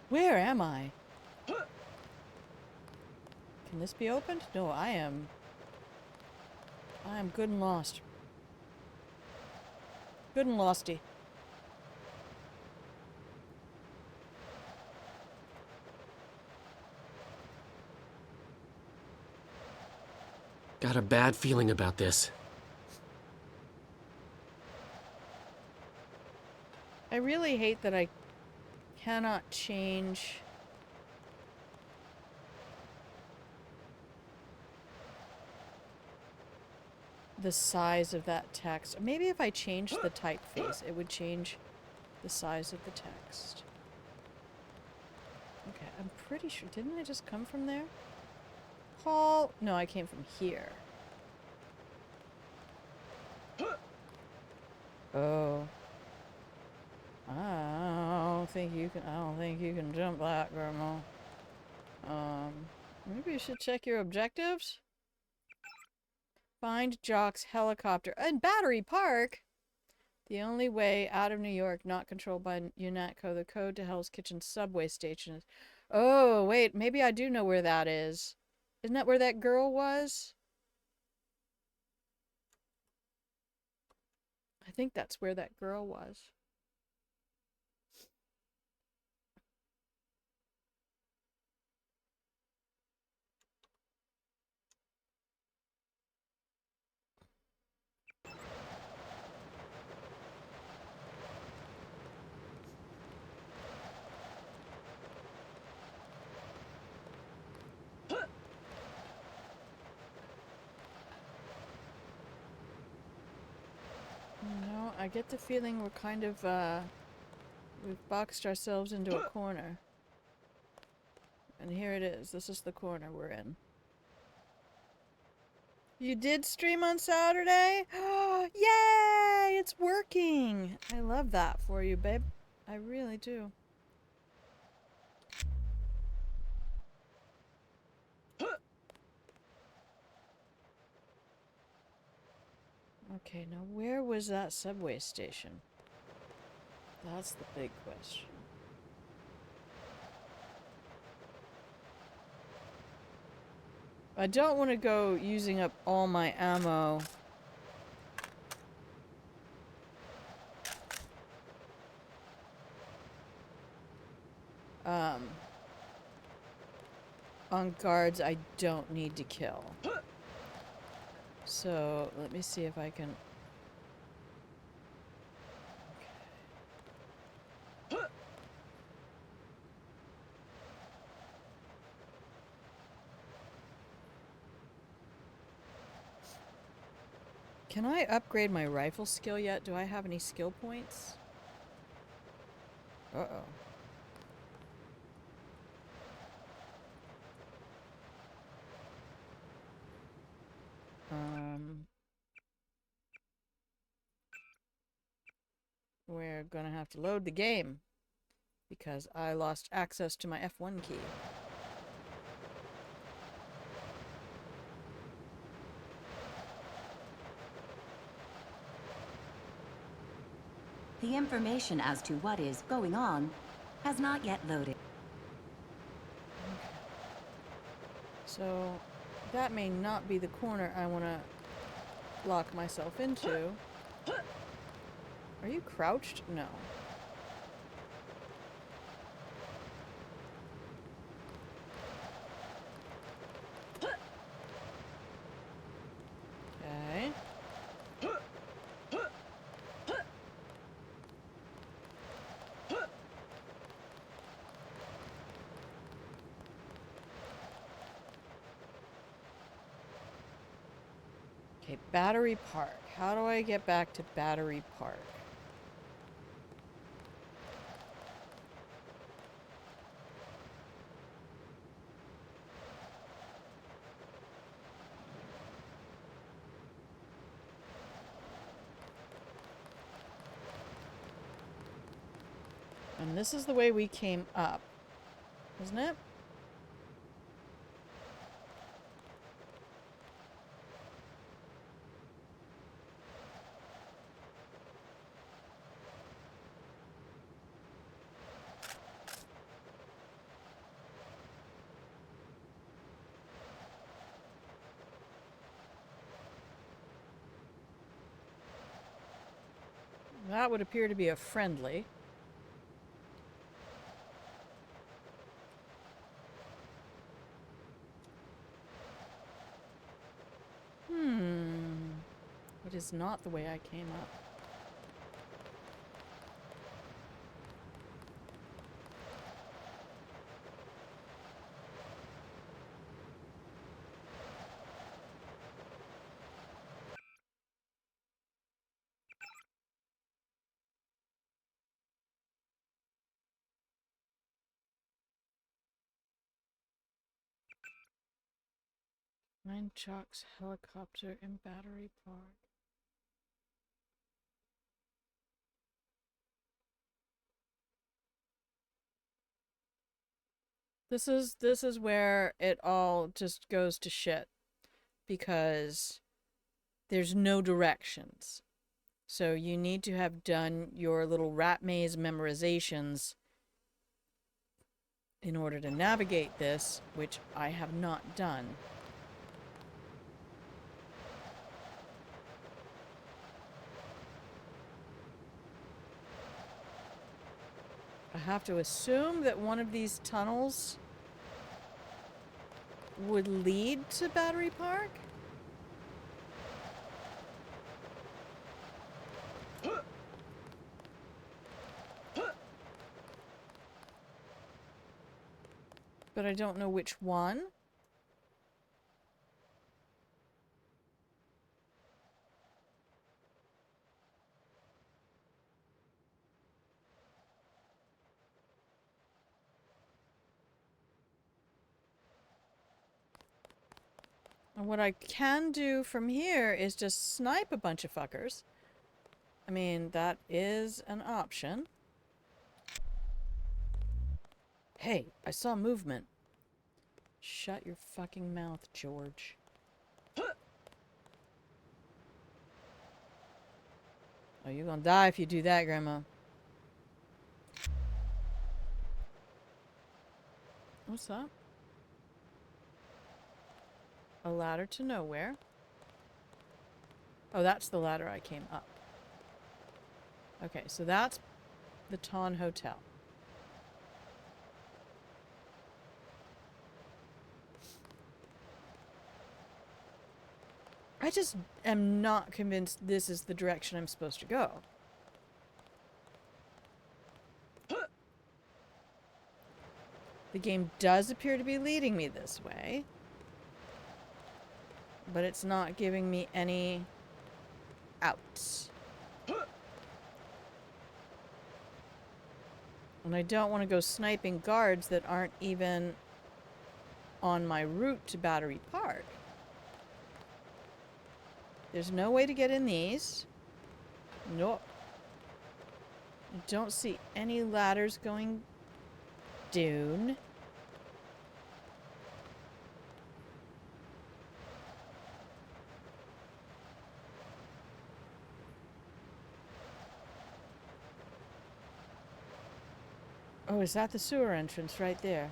Where am I? Can this be opened? No, I am good and lost. Good and losty. Got a bad feeling about this. I really hate that I cannot change the size of that text. Maybe if I changed the typeface, it would change the size of the text. Okay, I'm pretty sure. Didn't I just come from there? Paul? No, I came from here. Oh. I don't think you can jump that, Grandma. Maybe you should check your objectives? Find Jock's helicopter in Battery Park. The only way out of New York not controlled by UNATCO. The code to Hell's Kitchen subway station is... Oh, wait. Maybe I do know where that is. Isn't that where that girl was? I think that's where that girl was. No, I get the feeling we're kind of, we've boxed ourselves into a corner. And here it is. This is the corner we're in. You did stream on Saturday? Yay! It's working! I love that for you, babe. I really do. Okay, now where was that subway station? That's the big question. I don't want to go using up all my ammo. on guards I don't need to kill. So, let me see if I can... Can I upgrade my rifle skill yet? Do I have any skill points? Uh-oh. We're gonna have to load the game because I lost access to my F1 key. The information as to what is going on has not yet loaded. Okay. So, that may not be the corner I want to lock myself into. Are you crouched? No. Okay. Okay, Battery Park. How do I get back to Battery Park? And this is the way we came up, isn't it? That would appear to be a friendly. But it's not the way I came up. Nine Chalk's helicopter in Battery Park. This is where it all just goes to shit because there's no directions. So you need to have done your little rat maze memorizations in order to navigate this, which I have not done. I have to assume that one of these tunnels would lead to Battery Park? But I don't know which one. And what I can do from here is just snipe a bunch of fuckers. I mean, that is an option. Hey, I saw movement. Shut your fucking mouth, George. Oh, you're gonna die if you do that, Grandma. What's that? A ladder to nowhere. Oh, that's the ladder I came up. Okay, so that's the Ton Hotel. I just am not convinced this is the direction I'm supposed to go. The game does appear to be leading me this way, but it's not giving me any outs. And I don't want to go sniping guards that aren't even on my route to Battery Park. There's no way to get in these. Nope. I don't see any ladders going down. Oh, is that the sewer entrance right there?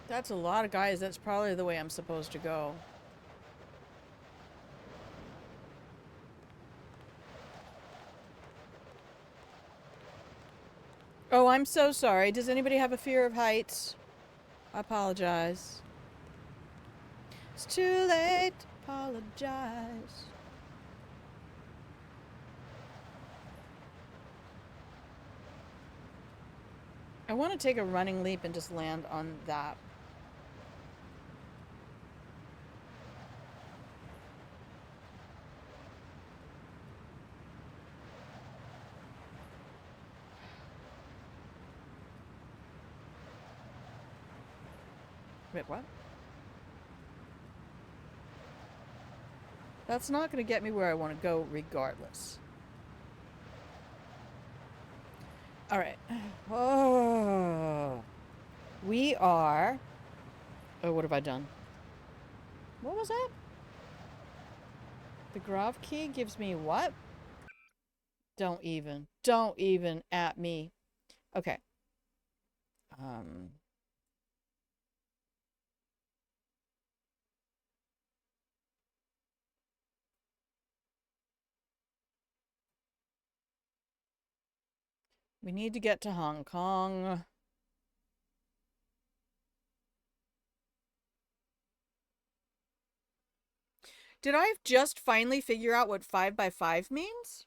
That's a lot of guys. That's probably the way I'm supposed to go. Oh, I'm so sorry. Does anybody have a fear of heights? I apologize. It's too late to apologize. I want to take a running leap and just land on that. Wait, what? That's not going to get me where I want to go regardless. All right. Oh. We are... Oh, what have I done? What was that? The Grav key gives me what? Don't even. Don't even at me. Okay. We need to get to Hong Kong. Did I just finally figure out what 5x5 means?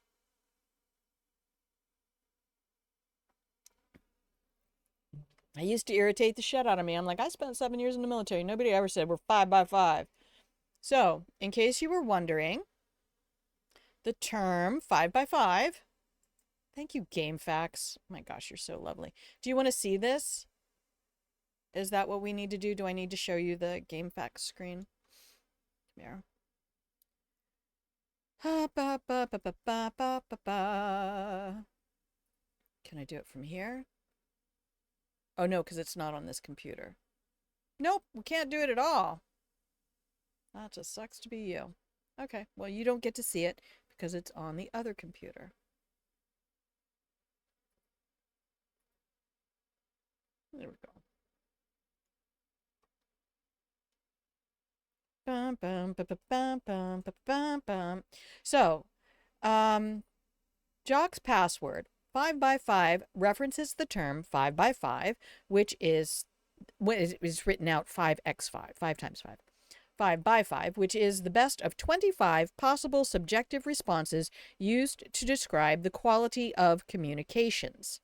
I used to irritate the shit out of me. I'm like, I spent 7 years in the military. Nobody ever said we're 5x5. So, in case you were wondering, the term 5x5. Thank you, GameFAQs. Oh my gosh, you're so lovely. Do you want to see this? Is that what we need to do? Do I need to show you the GameFAQs screen? Come here. Can I do it from here? Oh no, because it's not on this computer. Nope, we can't do it at all. That just sucks to be you. Okay, well you don't get to see it because it's on the other computer. There we go. Bum, bum, bum, bum, bum, bum, bum, bum. So, Jock's password 5x5 references the term 5x5, which is written out 5x5, 5 times 5. 5x5, which is the best of 25 possible subjective responses used to describe the quality of communications.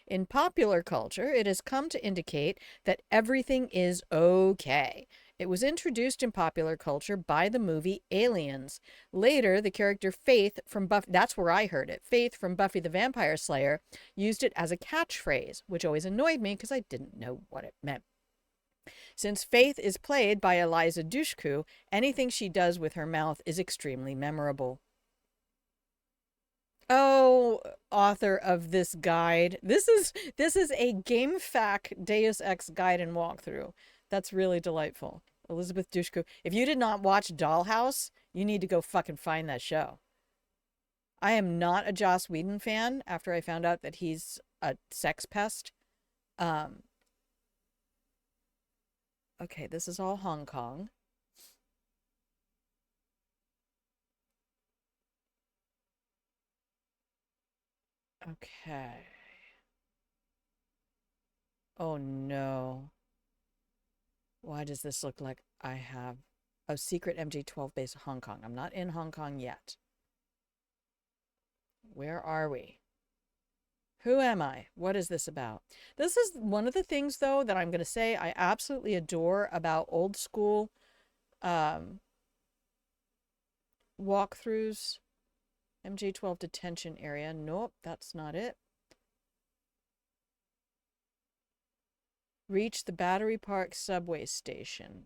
In popular culture, it has come to indicate that everything is okay. It was introduced in popular culture by the movie Aliens. Later, the character Faith from Buffy, that's where I heard it, Faith from Buffy the Vampire Slayer, used it as a catchphrase, which always annoyed me because I didn't know what it meant. Since Faith is played by Eliza Dushku, anything she does with her mouth is extremely memorable. Oh, author of this guide. This is a GameFAQ Deus Ex guide and walkthrough. That's really delightful. Elizabeth Dushku. If you did not watch Dollhouse, you need to go fucking find that show. I am not a Joss Whedon fan after I found out that he's a sex pest. Okay, this is all Hong Kong. Okay. Oh no. Why does this look like I have a secret MJ12 base in Hong Kong? I'm not in Hong Kong yet. Where are we? Who am I? What is this about? This is one of the things, though, that I'm going to say I absolutely adore about old school walkthroughs. MJ12 detention area. Nope, that's not it. Reach the Battery Park subway station.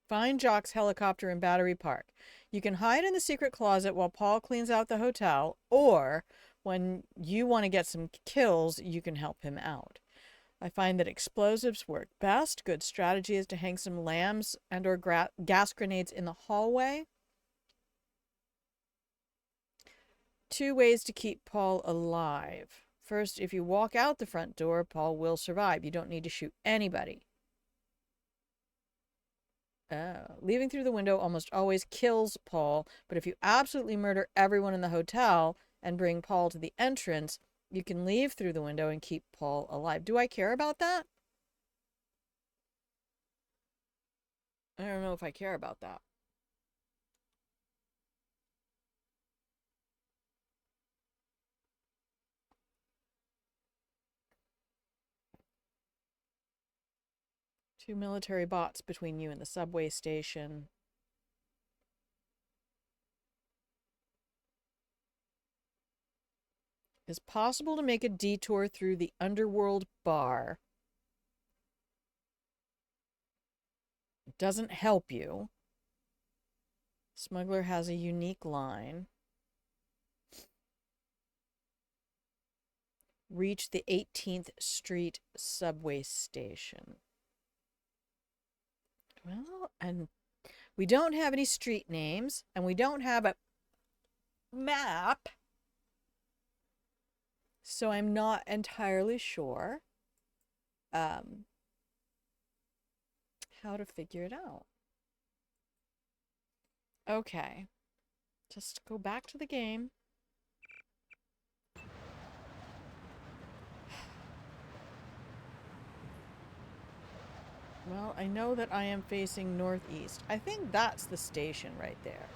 Find Jock's helicopter in Battery Park. You can hide in the secret closet while Paul cleans out the hotel, or when you want to get some kills, you can help him out. I find that explosives work best. Good strategy is to hang some lambs and or gas grenades in the hallway. 2 ways to keep Paul alive. First, if you walk out the front door, Paul will survive. You don't need to shoot anybody. Leaving through the window almost always kills Paul, but if you absolutely murder everyone in the hotel and bring Paul to the entrance, you can leave through the window and keep Paul alive. Do I care about that? I don't know if I care about that. Two military bots between you and the subway station. It's possible to make a detour through the underworld bar. It doesn't help you. Smuggler has a unique line. Reach the 18th Street subway station. Well, and we don't have any street names, and we don't have a map. So I'm not entirely sure how to figure it out. Okay. Just go back to the game. Well, I know that I am facing northeast. I think that's the station right there.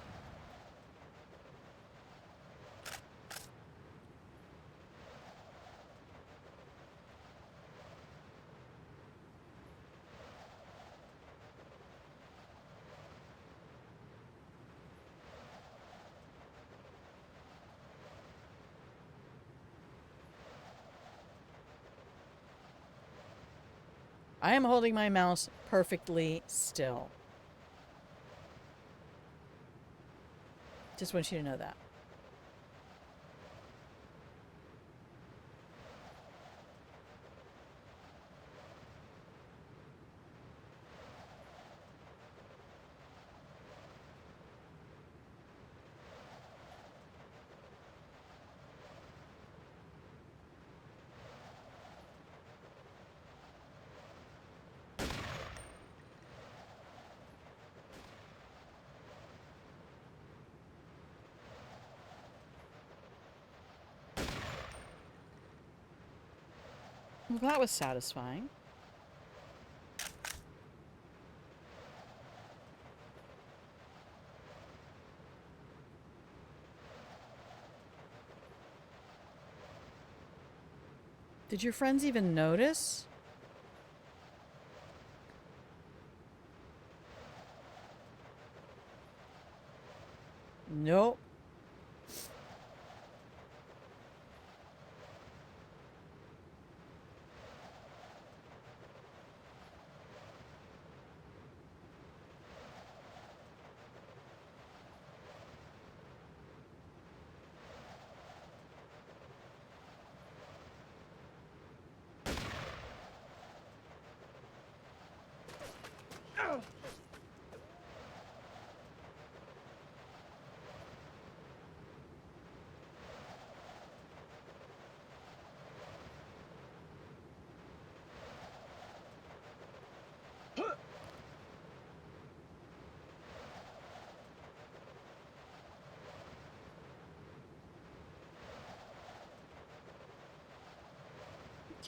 I am holding my mouse perfectly still. Just want you to know that. Well, that was satisfying. Did your friends even notice? Nope.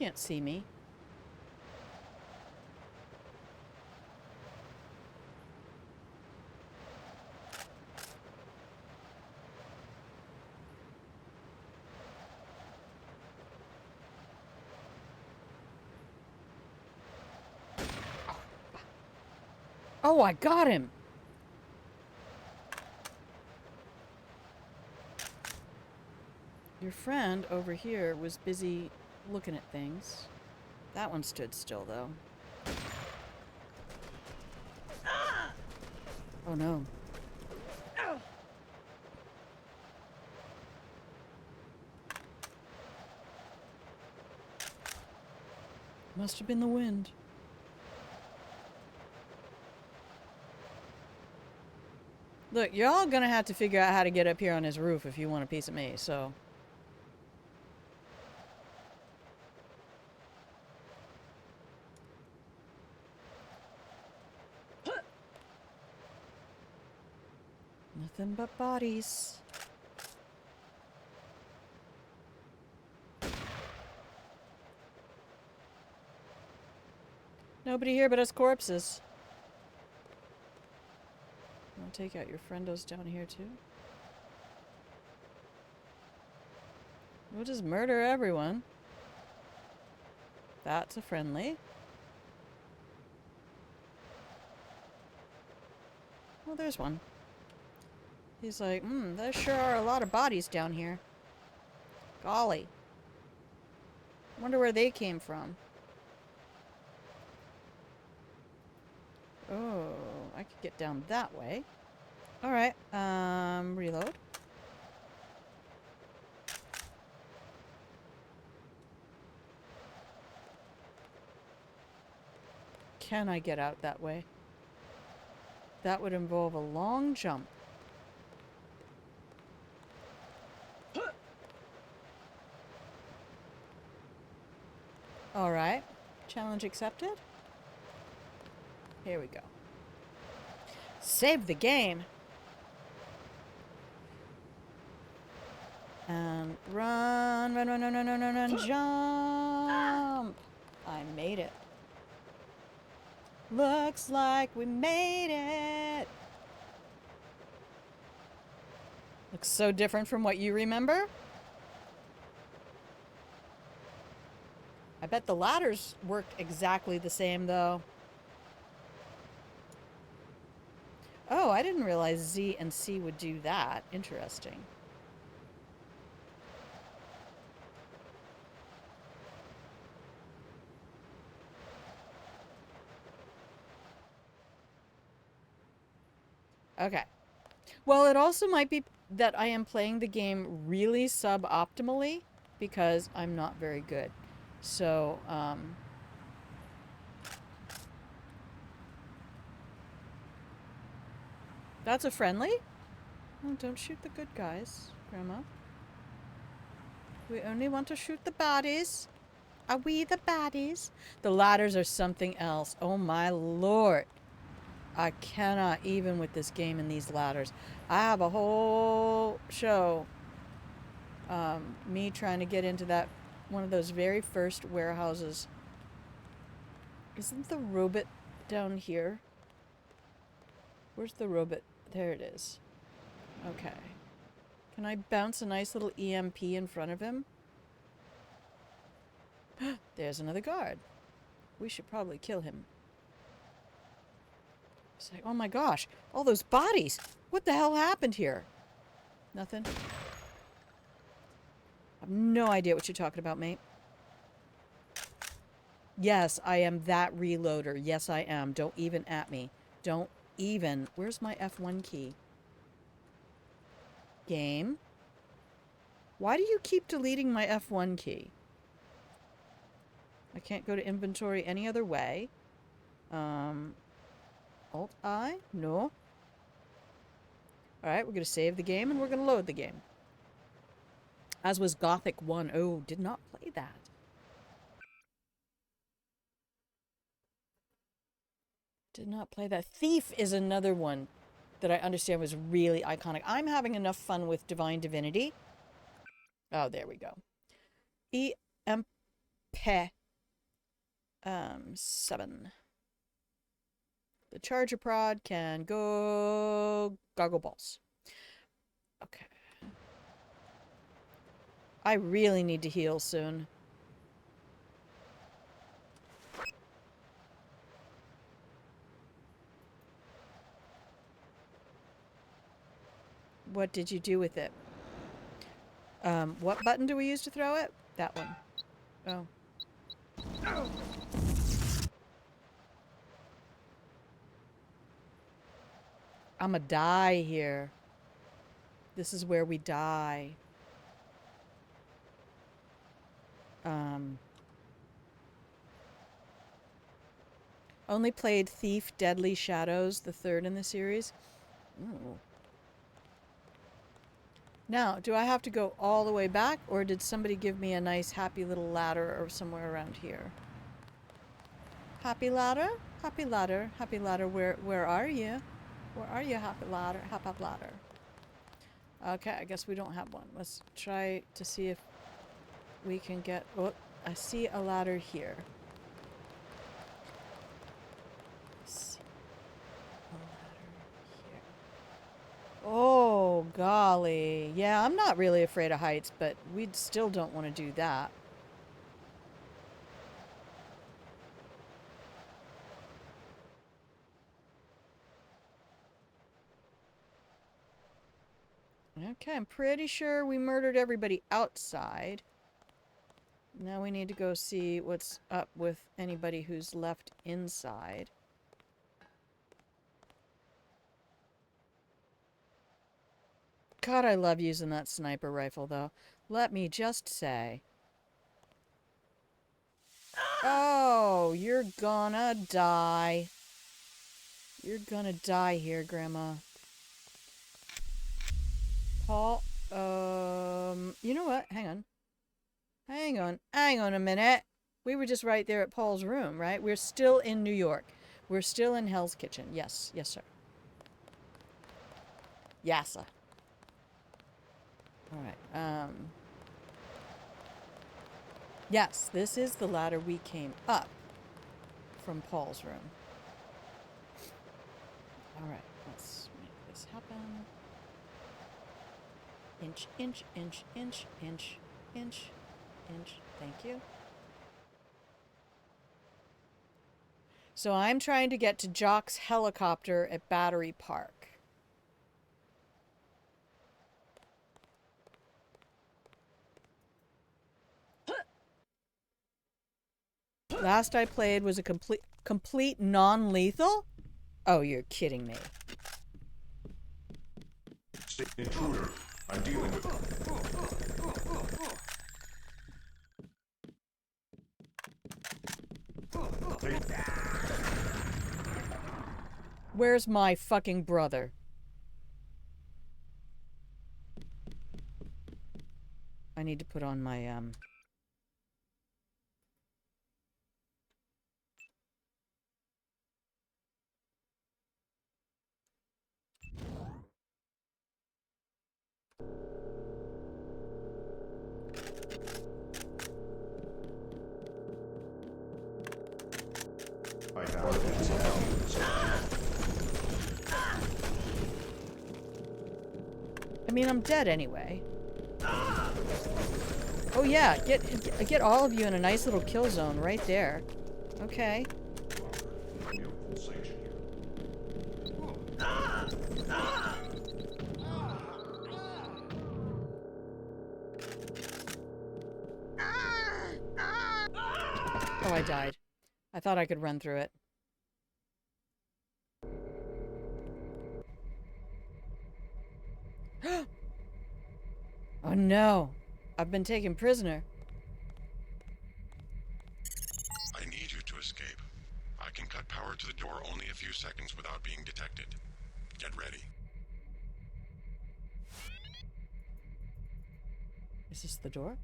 can't see me. Oh, I got him! Your friend over here was busy looking at things. That one stood still, though. Oh, no. Must have been the wind. Look, you're all gonna have to figure out how to get up here on his roof if you want a piece of me, so... Nothing but bodies. Nobody here but us corpses. I'll take out your friendos down here too. We'll just murder everyone. That's a friendly. Well, there's one. He's like, there sure are a lot of bodies down here. Golly. Wonder where they came from. Oh, I could get down that way. Alright, reload. Can I get out that way? That would involve a long jump. Alright. Challenge accepted. Here we go. Save the game. And run, run, run, run, run, run, run, run, jump. I made it. Looks like we made it. Looks so different from what you remember. I bet the ladders worked exactly the same, though. Oh, I didn't realize Z and C would do that. Interesting. Okay. Well, it also might be that I am playing the game really suboptimally because I'm not very good. So, that's a friendly? Oh, don't shoot the good guys, Grandma. We only want to shoot the baddies. Are we the baddies? The ladders are something else. Oh my lord. I cannot even with this game and these ladders. I have a whole show. Me trying to get into that one of those very first warehouses. Isn't the robot down here? Where's the robot? There it is. Okay. Can I bounce a nice little EMP in front of him? There's another guard. We should probably kill him. It's like, oh my gosh, all those bodies. What the hell happened here? Nothing? I have no idea what you're talking about, mate. Yes, I am that reloader. Yes, I am. Don't even at me. Don't even. Where's my F1 key? Game. Why do you keep deleting my F1 key? I can't go to inventory any other way. Alt-I? No. Alright, we're going to save the game and we're going to load the game. As was Gothic 1. Oh, did not play that. Did not play that. Thief is another one that I understand was really iconic. I'm having enough fun with Divine Divinity. Oh, there we go. 7. The charger prod can go goggle balls. Okay. I really need to heal soon. What did you do with it? What button do we use to throw it? That one. Oh. I'ma die here. This is where we die. Only played Thief Deadly Shadows, the 3rd in the series. Ooh. Now, do I have to go all the way back, or did somebody give me a nice happy little ladder or somewhere around here? Happy ladder? Happy ladder? Happy ladder, where are you? Where are you, happy ladder? Happy ladder. Okay, I guess we don't have one. Let's try to see if we can get... Oh, I see a ladder here. Oh, golly. Yeah, I'm not really afraid of heights, but we still don't want to do that. Okay, I'm pretty sure we murdered everybody outside. Now we need to go see what's up with anybody who's left inside. God, I love using that sniper rifle, though. Let me just say. Oh, you're gonna die. You're gonna die here, Grandma. Paul, you know what? Hang on. Hang on a minute. We were just right there at Paul's room, right? We're still in New York. We're still in Hell's Kitchen. Yes, yes, sir. Yes, sir. Alright, yes, this is the ladder we came up from Paul's room. Alright, let's make this happen. Inch, inch, inch, inch, inch, inch, inch. Thank you. So I'm trying to get to Jock's helicopter at Battery Park. Last I played was a complete non-lethal? Oh, you're kidding me. Intruder, I'm dealing with Where's my fucking brother? I need to put on my, I found it. I mean, I'm dead anyway. Oh yeah, get all of you in a nice little kill zone right there. Okay. Oh, I died. I thought I could run through it. Oh no! I've been taken prisoner. I need you to escape. I can cut power to the door only a few seconds without being detected. Get ready. Is this the door?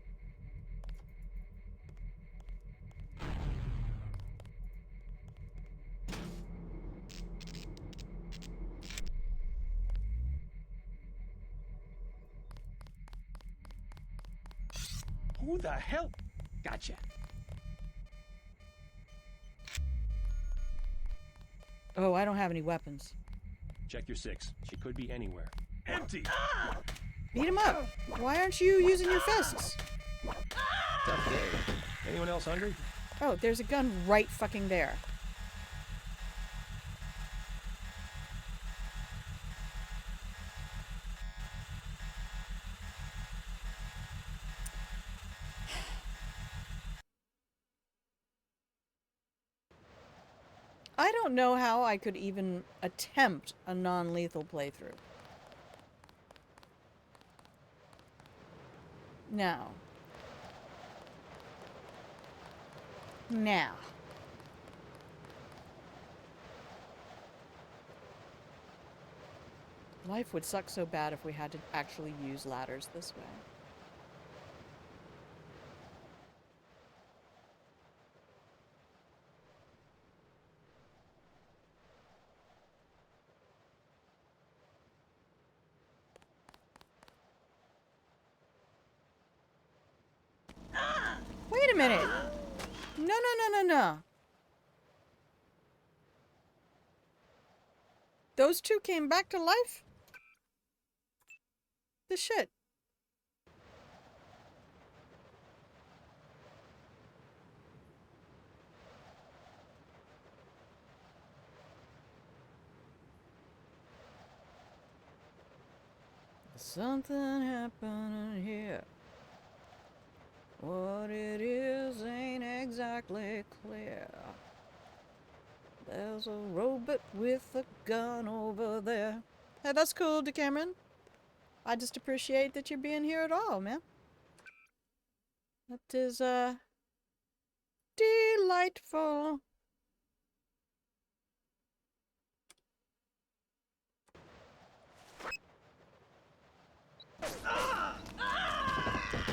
Who the hell? Gotcha. Oh, I don't have any weapons. Check your 6. She could be anywhere. Empty! Beat him up. Why aren't you using your fists? Tough day. Anyone else hungry? Oh, there's a gun right fucking there. I don't know how I could even attempt a non-lethal playthrough. Now. Life would suck so bad if we had to actually use ladders this way. Wait a minute. No. Those two came back to life? The shit. Something happening here. What it is ain't exactly clear. There's a robot with a gun over there. Hey, that's cool, Decameron. I just appreciate that you're being here at all, man. That is, delightful.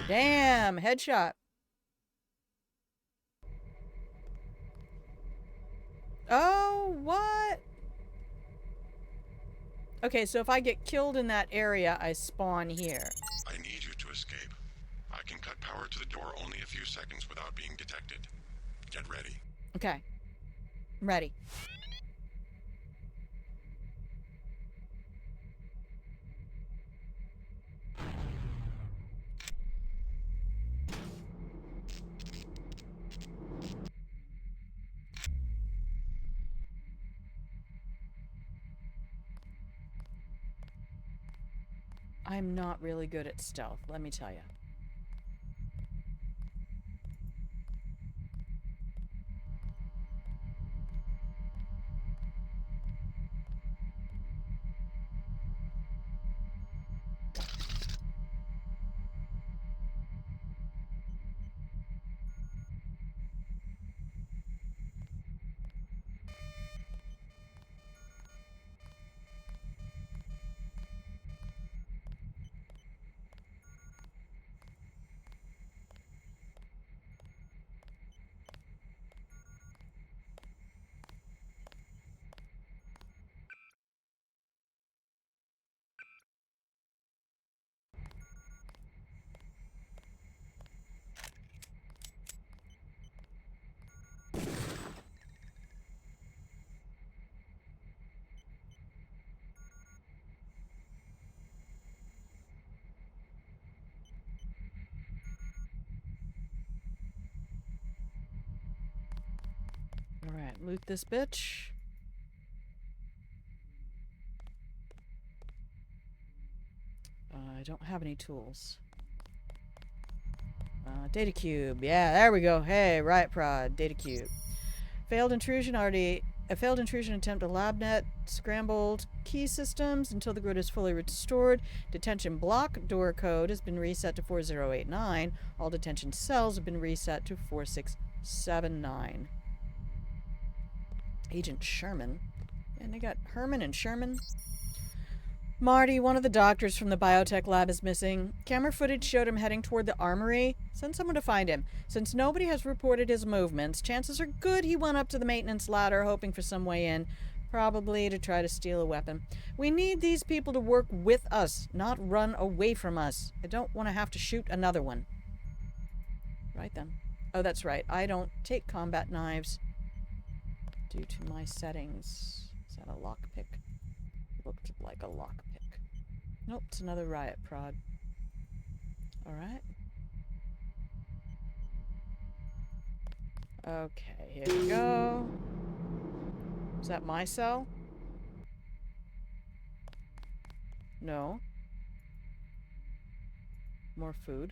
Damn, headshot. Oh, what? Okay, so if I get killed in that area, I spawn here. I need you to escape. I can cut power to the door only a few seconds without being detected. Get ready. Okay. I'm ready. I'm not really good at stealth, let me tell you. Alright, loot this bitch. I don't have any tools. Data cube. Yeah, there we go. Hey, right prod. Data cube. Failed intrusion already. A failed intrusion attempt to labnet. Scrambled key systems until the grid is fully restored. Detention block door code has been reset to 4089. All detention cells have been reset to 4679. Agent Sherman. And they got Herman and Sherman. Marty, one of the doctors from the biotech lab, is missing. Camera footage showed him heading toward the armory. Send someone to find him. Since nobody has reported his movements, chances are good he went up to the maintenance ladder hoping for some way in. Probably to try to steal a weapon. We need these people to work with us, not run away from us. I don't want to have to shoot another one. Right then. Oh, that's right. I don't take combat knives due to my settings. Is that a lockpick? Looked like a lockpick. Nope, it's another riot prod. Alright. Okay, here we go. Is that my cell? No. More food.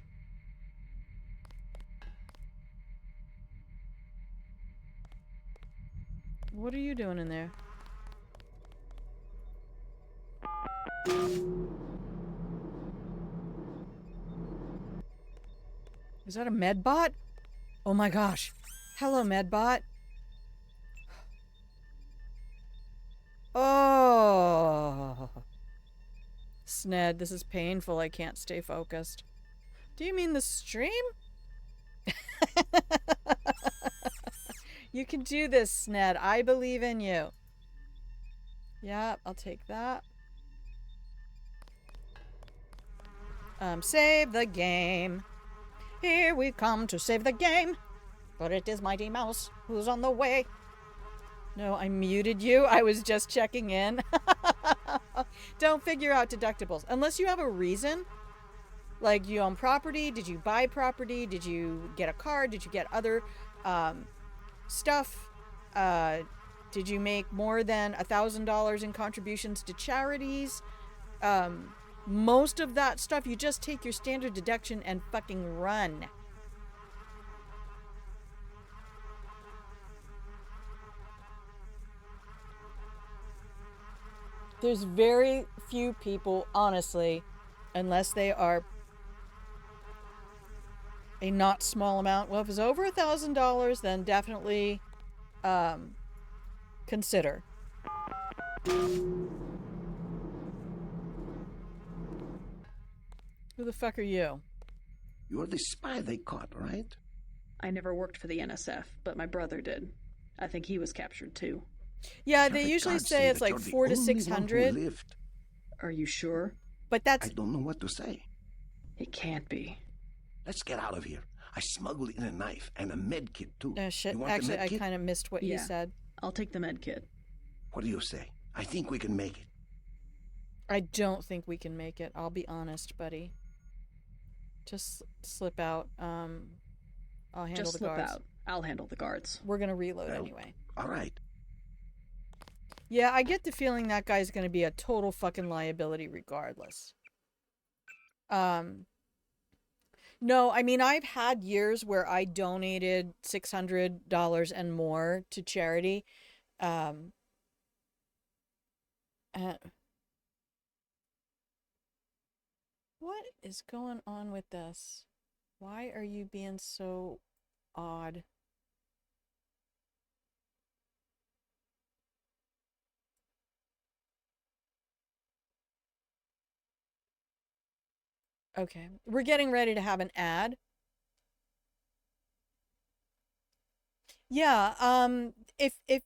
What are you doing in there? Is that a medbot? Oh my gosh. Hello, medbot. Oh. Sned, this is painful. I can't stay focused. Do you mean the stream? You can do this, Sned. I believe in you. Yeah, I'll take that. Save the game. Here we come to save the game. But it is Mighty Mouse who's on the way. No, I muted you. I was just checking in. Don't figure out deductibles. Unless you have a reason. Like, you own property. Did you buy property? Did you get a car? Did you get other stuff? Did you make more than $1,000 in contributions to charities? Most of that stuff, you just take your standard deduction and fucking run. There's very few people, honestly, unless they are a not small amount. Well, if it's over $1,000, then definitely consider. Who the fuck are you? You're the spy they caught, right? I never worked for the NSF, but my brother did. I think he was captured too. Yeah, they usually say it's like 400 to 600. Are you sure? But that's... I don't know what to say. It can't be. Let's get out of here. I smuggled in a knife and a med kit too. Shit. Actually, I kind of missed what you said. I'll take the med kit. What do you say? I think we can make it. I don't think we can make it. I'll be honest, buddy. Just slip out. I'll handle Just the slip guards. out. I'll handle the guards. We're gonna reload anyway. All right. Yeah, I get the feeling that guy's gonna be a total fucking liability regardless. No, I mean, I've had years where I donated $600 and more to charity. What is going on with this? Why are you being so odd? Okay, we're getting ready to have an ad. Yeah, if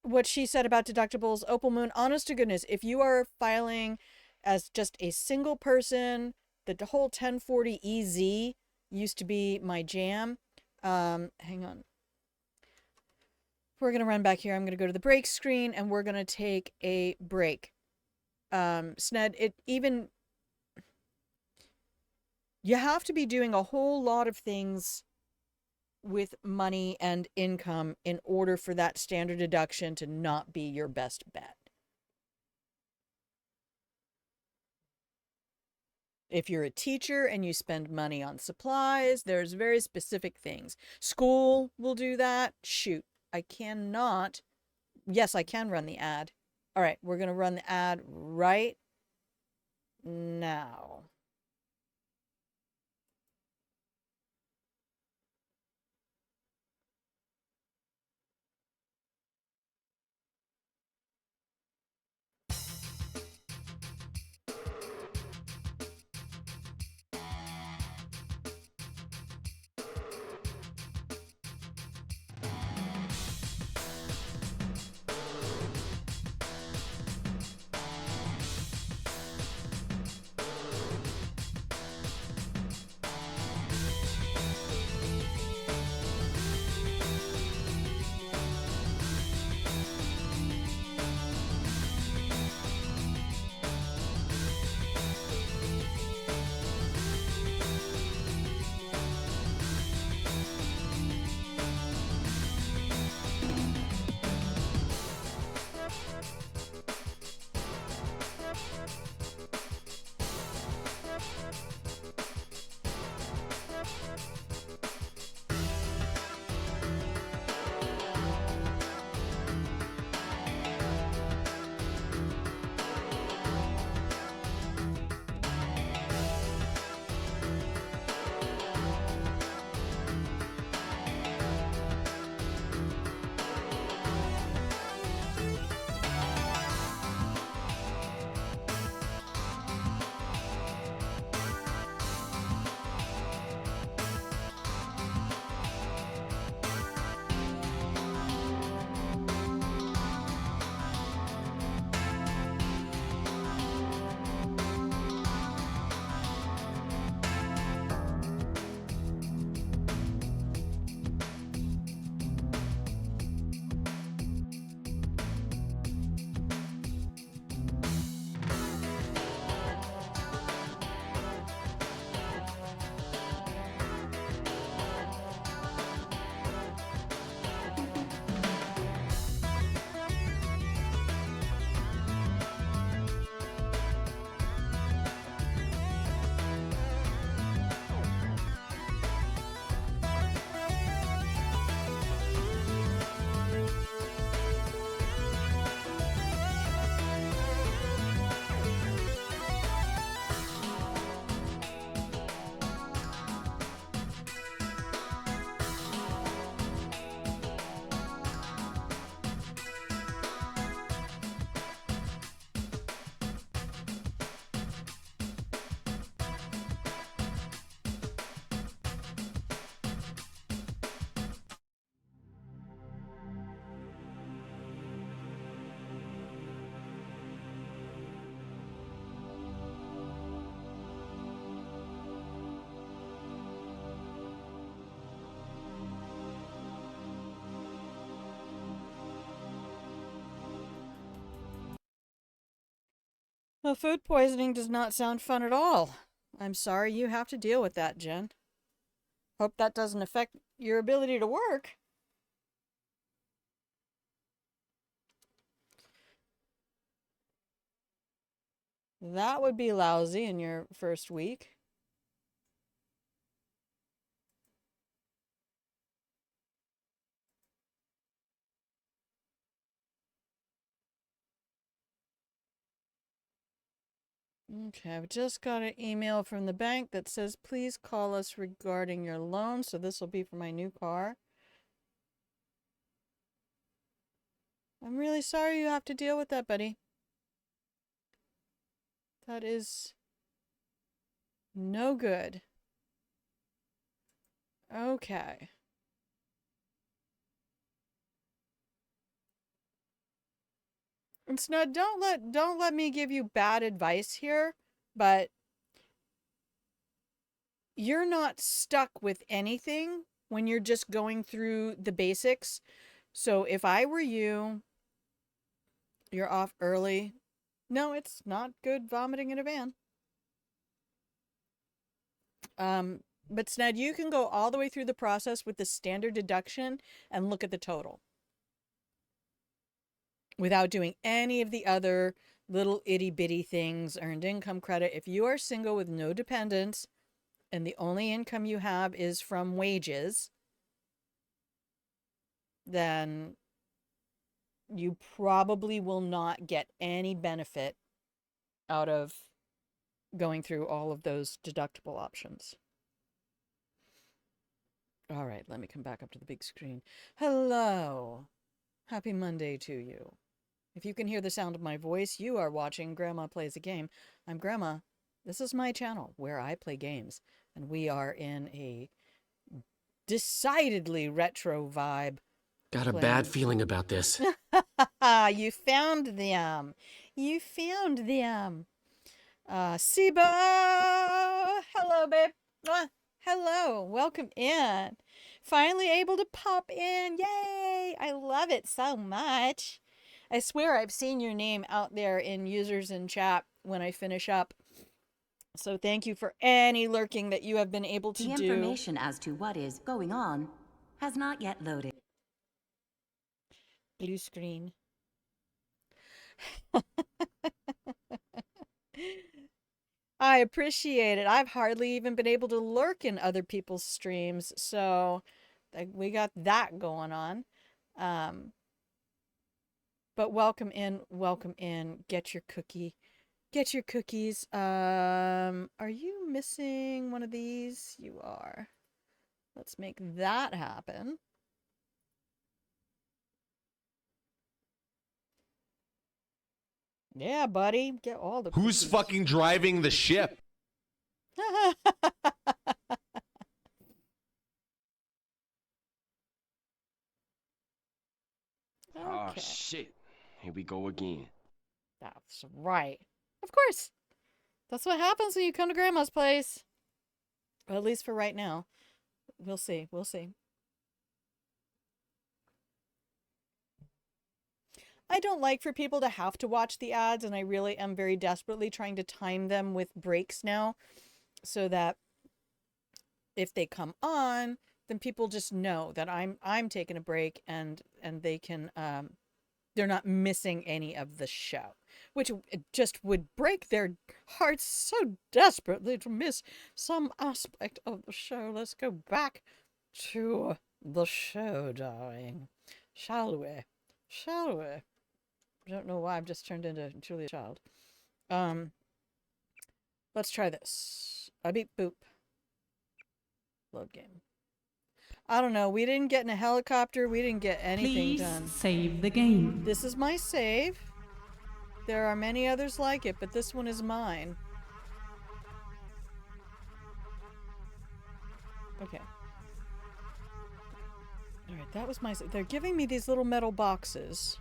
what she said about deductibles, Opal Moon, honest to goodness, if you are filing as just a single person, the whole 1040 EZ used to be my jam. Hang on. We're going to run back here. I'm going to go to the break screen and we're going to take a break. Sned, you have to be doing a whole lot of things with money and income in order for that standard deduction to not be your best bet. If you're a teacher and you spend money on supplies, there's very specific things. School will do that. Shoot, I cannot. Yes, I can run the ad. All right, we're going to run the ad right now. Well, food poisoning does not sound fun at all. I'm sorry you have to deal with that, Jen. Hope that doesn't affect your ability to work. That would be lousy in your first week. Okay, I've just got an email from the bank that says, please call us regarding your loan. So this will be for my new car. I'm really sorry you have to deal with that, buddy. That is no good. Okay. It's not, don't let me give you bad advice here, but you're not stuck with anything when you're just going through the basics. So if I were you, you're off early. No, it's not good vomiting in a van. But Sned, you can go all the way through the process with the standard deduction and look at the total without doing any of the other little itty bitty things, earned income credit. If you are single with no dependents and the only income you have is from wages, then you probably will not get any benefit out of going through all of those deductible options. All right, let me come back up to the big screen. Hello. Happy Monday to you. If you can hear the sound of my voice, you are watching Grandma Plays a Game. I'm Grandma. This is my channel where I play games, and we are in a decidedly retro vibe. Got a bad feeling about this. You found them. You found them. Sibo! Hello, babe. Hello. Welcome in. Finally able to pop in. Yay! I love it so much. I swear I've seen your name out there in users in chat when I finish up. So thank you for any lurking that you have been able to do. The information as to what is going on has not yet loaded. Blue screen. I appreciate it. I've hardly even been able to lurk in other people's streams, so we got that going on. But welcome in, welcome in. Get your cookie. Get your cookies. Are you missing one of these? You are. Let's make that happen. Yeah, buddy. Get all the Who's cookies. fucking driving the ship? Oh, Okay. shit. Here we go again. That's right. Of course. That's what happens when you come to Grandma's place. Well, at least for right now. We'll see. We'll see. I don't like for people to have to watch the ads, and I really am very desperately trying to time them with breaks now so that if they come on, then people just know that I'm taking a break and they can they're not missing any of the show, which just would break their hearts so desperately to miss some aspect of the show. Let's go back to the show, darling. Shall we? Shall we? I don't know why I've just turned into Julia Child. Let's try this. A beep boop. Load game. I don't know. We didn't get in a helicopter. We didn't get anything done. Save the game. This is my save. There are many others like it, but this one is mine. Okay. Alright, that was my save. They're giving me these little metal boxes.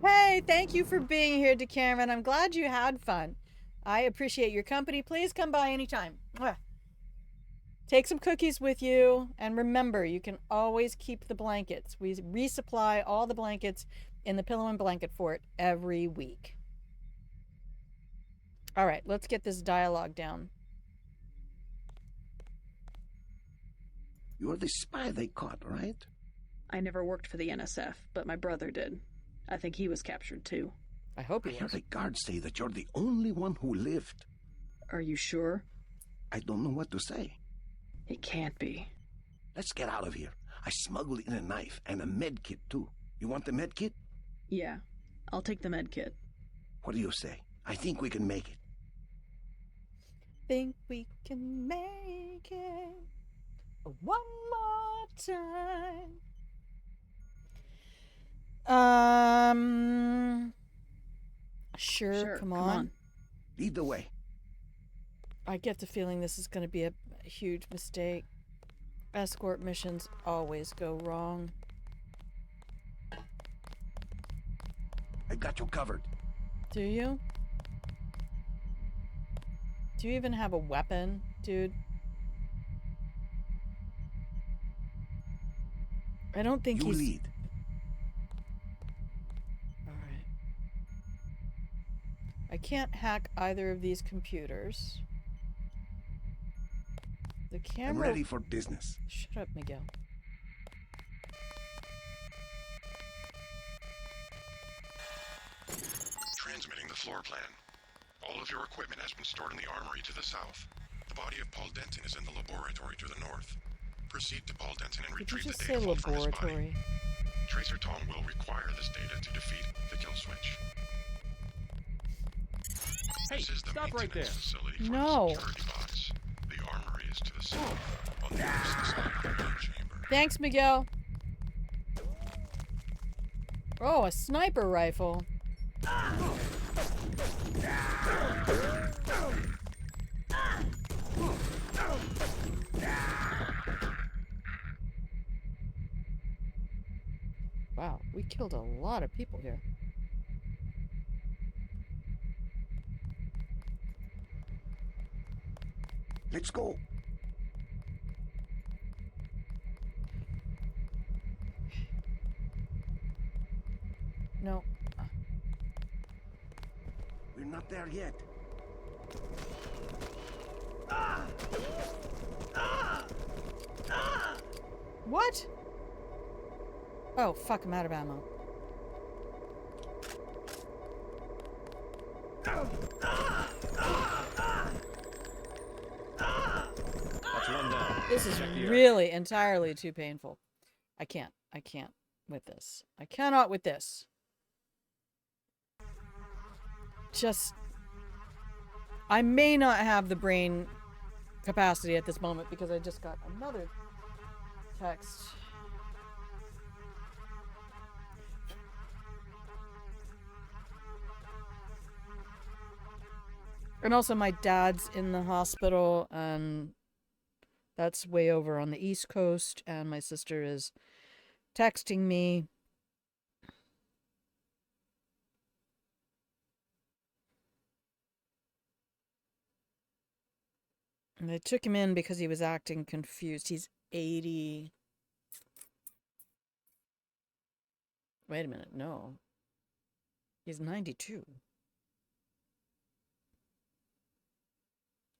Hey, thank you for being here, DeCameron. I'm glad you had fun. I appreciate your company. Please come by anytime. Mwah. Take some cookies with you, and remember, you can always keep the blankets. We resupply all the blankets in the pillow and blanket fort every week. All right, let's get this dialogue down. You're the spy they caught, right? I never worked for the NSF, but my brother did. I think he was captured too. I hope I he hear was. the guards say that you're the only one who lived. Are you sure? I don't know what to say. It can't be. Let's get out of here. I smuggled in a knife and a med kit too. You want the med kit? Yeah, I'll take the med kit. What do you say? I think we can make it. Think we can make it one more time. Sure, come on. Lead the way. I get the feeling this is going to be a huge mistake. Escort missions always go wrong. I got you covered. Do you? Do you even have a weapon, dude? I don't think You he's... lead. Alright. I can't hack either of these computers. The camera... I'm ready for business. Shut up, Miguel. Transmitting the floor plan. All of your equipment has been stored in the armory to the south. The body of Paul Denton is in the laboratory to the north. Proceed to Paul Denton and Did you retrieve just the say data vault from his body. laboratory? Tracer Tong will require this data to defeat the kill switch. Hey, This is the stop right there. maintenance facility for No. the security box. The armory is to the south, on the opposite side of the main chamber. Thanks, Miguel. Oh, a sniper rifle. Wow, we killed a lot of people here. Let's go. No. We're not there yet. What? Oh, fuck, I'm out of ammo. That's one down. This is Check the air. really entirely too painful. I can't with this. I cannot with this. Just... I may not have the brain capacity at this moment because I just got another text. And also my dad's in the hospital, and that's way over on the East Coast, and my sister is texting me. And they took him in because he was acting confused. He's 80. Wait a minute, no. He's 92.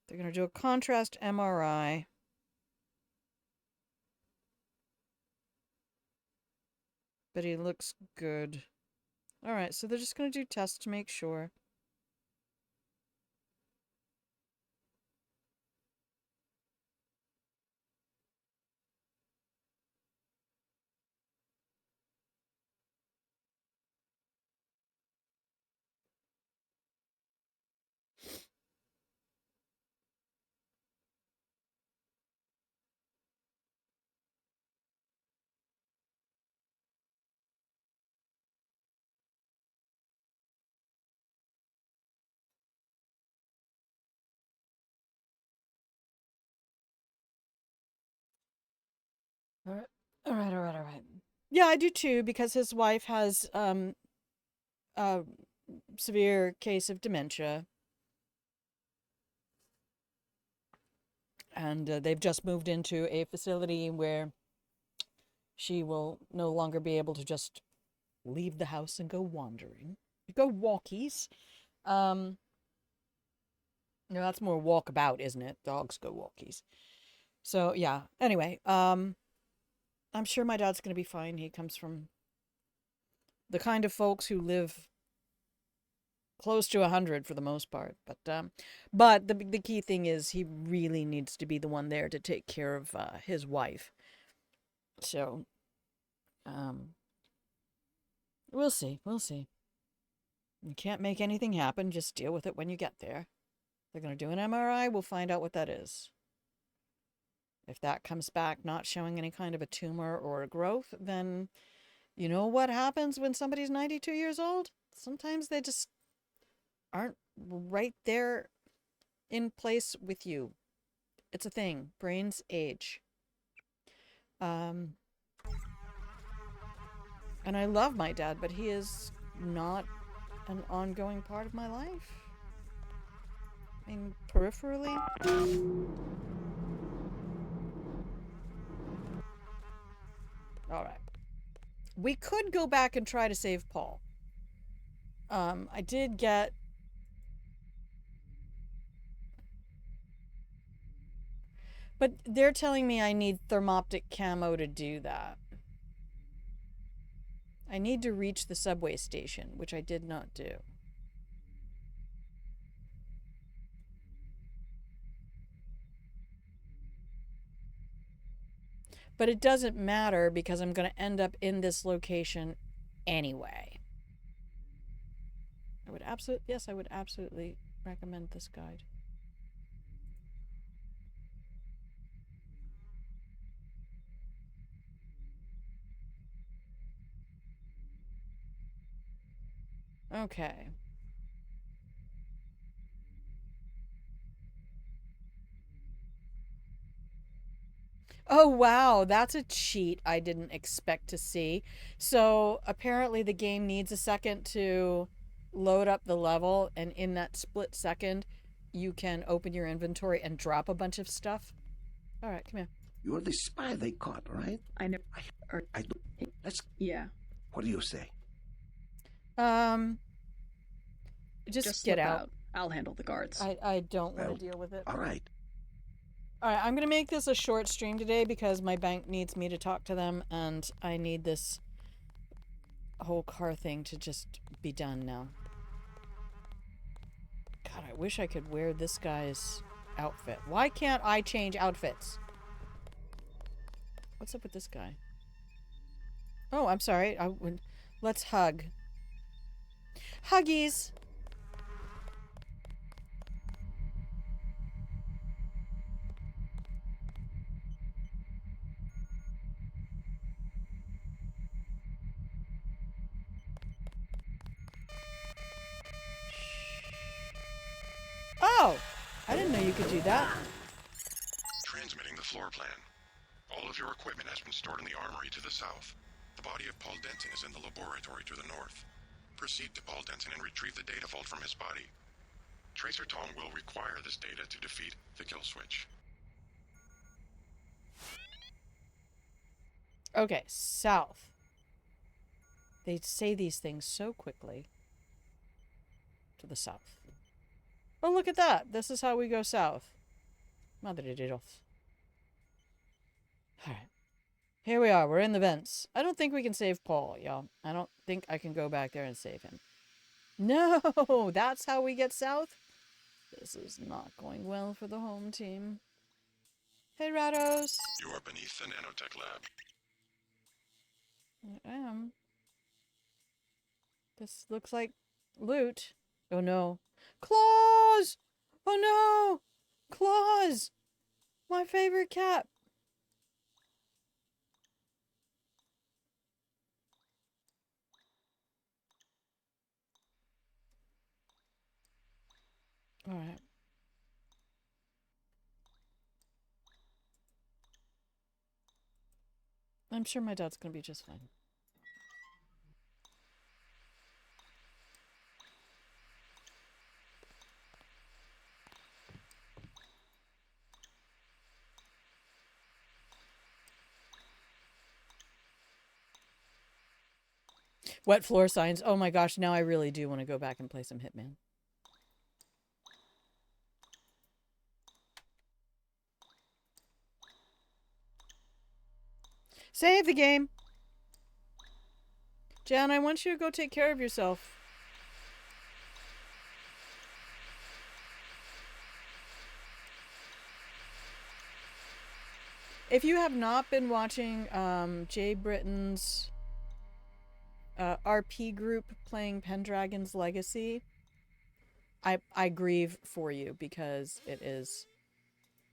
They're going to do a contrast MRI. But he looks good. Alright, so they're just going to do tests to make sure. Alright, alright. Yeah, I do too, because his wife has a severe case of dementia. And they've just moved into a facility where she will no longer be able to just leave the house and go wandering. Go walkies. No, that's more walkabout, isn't it? Dogs go walkies. So, yeah. Anyway, I'm sure my dad's going to be fine. He comes from the kind of folks who live close to 100 for the most part. But the key thing is he really needs to be the one there to take care of his wife. So, we'll see. We'll see. You can't make anything happen. Just deal with it when you get there. They're going to do an MRI. We'll find out what that is. If that comes back not showing any kind of a tumor or a growth, then you know what happens when somebody's 92 years old? Sometimes they just aren't right there in place with you. It's a thing. Brains age. And I love my dad, but he is not an ongoing part of my life. I mean, peripherally. All right. We could go back and try to save Paul. I did get... But they're telling me I need thermoptic camo to do that. I need to reach the subway station, which I did not do. But it doesn't matter because I'm going to end up in this location anyway. I would absolutely recommend this guide. Okay. Oh, wow. That's a cheat I didn't expect to see. So apparently the game needs a second to load up the level. And in that split second, you can open your inventory and drop a bunch of stuff. All right, come here. You're the spy they caught, right? I know. I do. Let's. Yeah. What do you say? Just get slip out. I'll handle the guards. I don't want to deal with it. All right. All right, I'm going to make this a short stream today because my bank needs me to talk to them, and I need this whole car thing to just be done now. God, I wish I could wear this guy's outfit. Why can't I change outfits? What's up with this guy? Oh, I'm sorry. Let's hug. Huggies! Oh! I didn't know you could do that. Transmitting the floor plan. All of your equipment has been stored in the armory to the south. The body of Paul Denton is in the laboratory to the north. Proceed to Paul Denton and retrieve the data vault from his body. Tracer Tom will require this data to defeat the kill switch. Okay, south. They say these things so quickly. To the south. Oh, look at that. This is how we go south. Madre de Dios. Alright. Here we are. We're in the vents. I don't think we can save Paul, y'all. I don't think I can go back there and save him. No! That's how we get south? This is not going well for the home team. Hey, Rados. You are beneath the nanotech lab. I am. This looks like loot. Oh no. Claws! Oh no! Claws! My favorite cat. Alright. I'm sure my dad's gonna be just fine. Wet floor signs. Oh my gosh, now I really do want to go back and play some Hitman. Save the game. Jan, I want you to go take care of yourself. If you have not been watching Jay Britton's RP group playing Pendragon's Legacy, I grieve for you because it is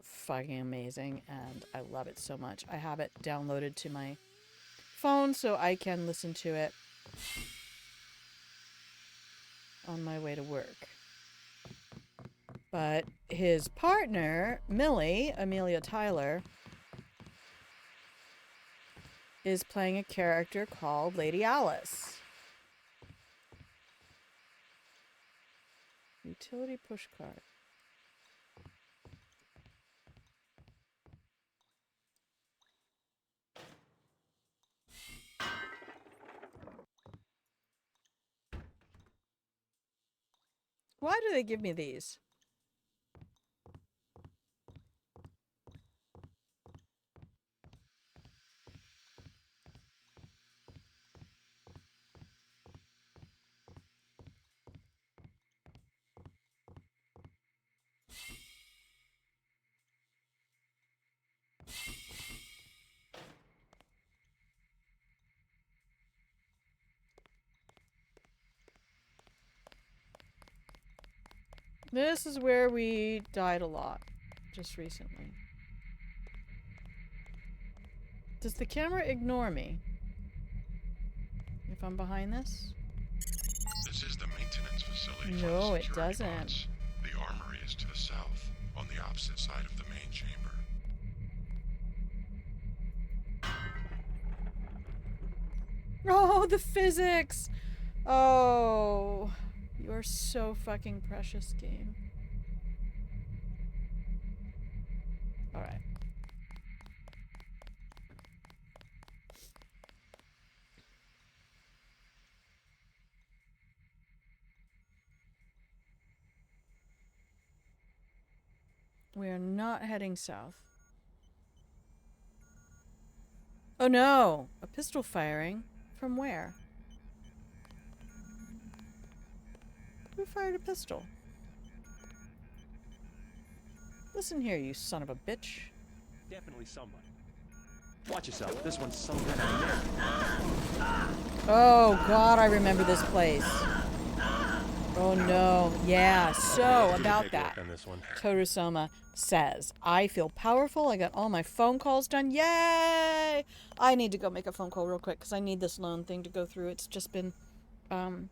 fucking amazing and I love it so much. I have it downloaded to my phone so I can listen to it on my way to work. But his partner, Millie, Amelia Tyler, is playing a character called Lady Alice. Utility pushcart. Why do they give me these? This is where we died a lot just recently. Does the camera ignore me if I'm behind this? This is the maintenance facility No, for the it security doesn't. bots. The armory is to the south, on the opposite side of the main chamber. Oh, the physics! Oh, you're so fucking precious, game. Alright. We are not heading south. Oh no! A pistol firing? From where? Who fired a pistol? Listen here, you son of a bitch. Definitely somebody. Watch yourself. This one's some kind of Oh god, I remember this place. Oh no. Yeah, so about that. Torusoma says, I feel powerful. I got all my phone calls done. Yay! I need to go make a phone call real quick because I need this loan thing to go through. It's just been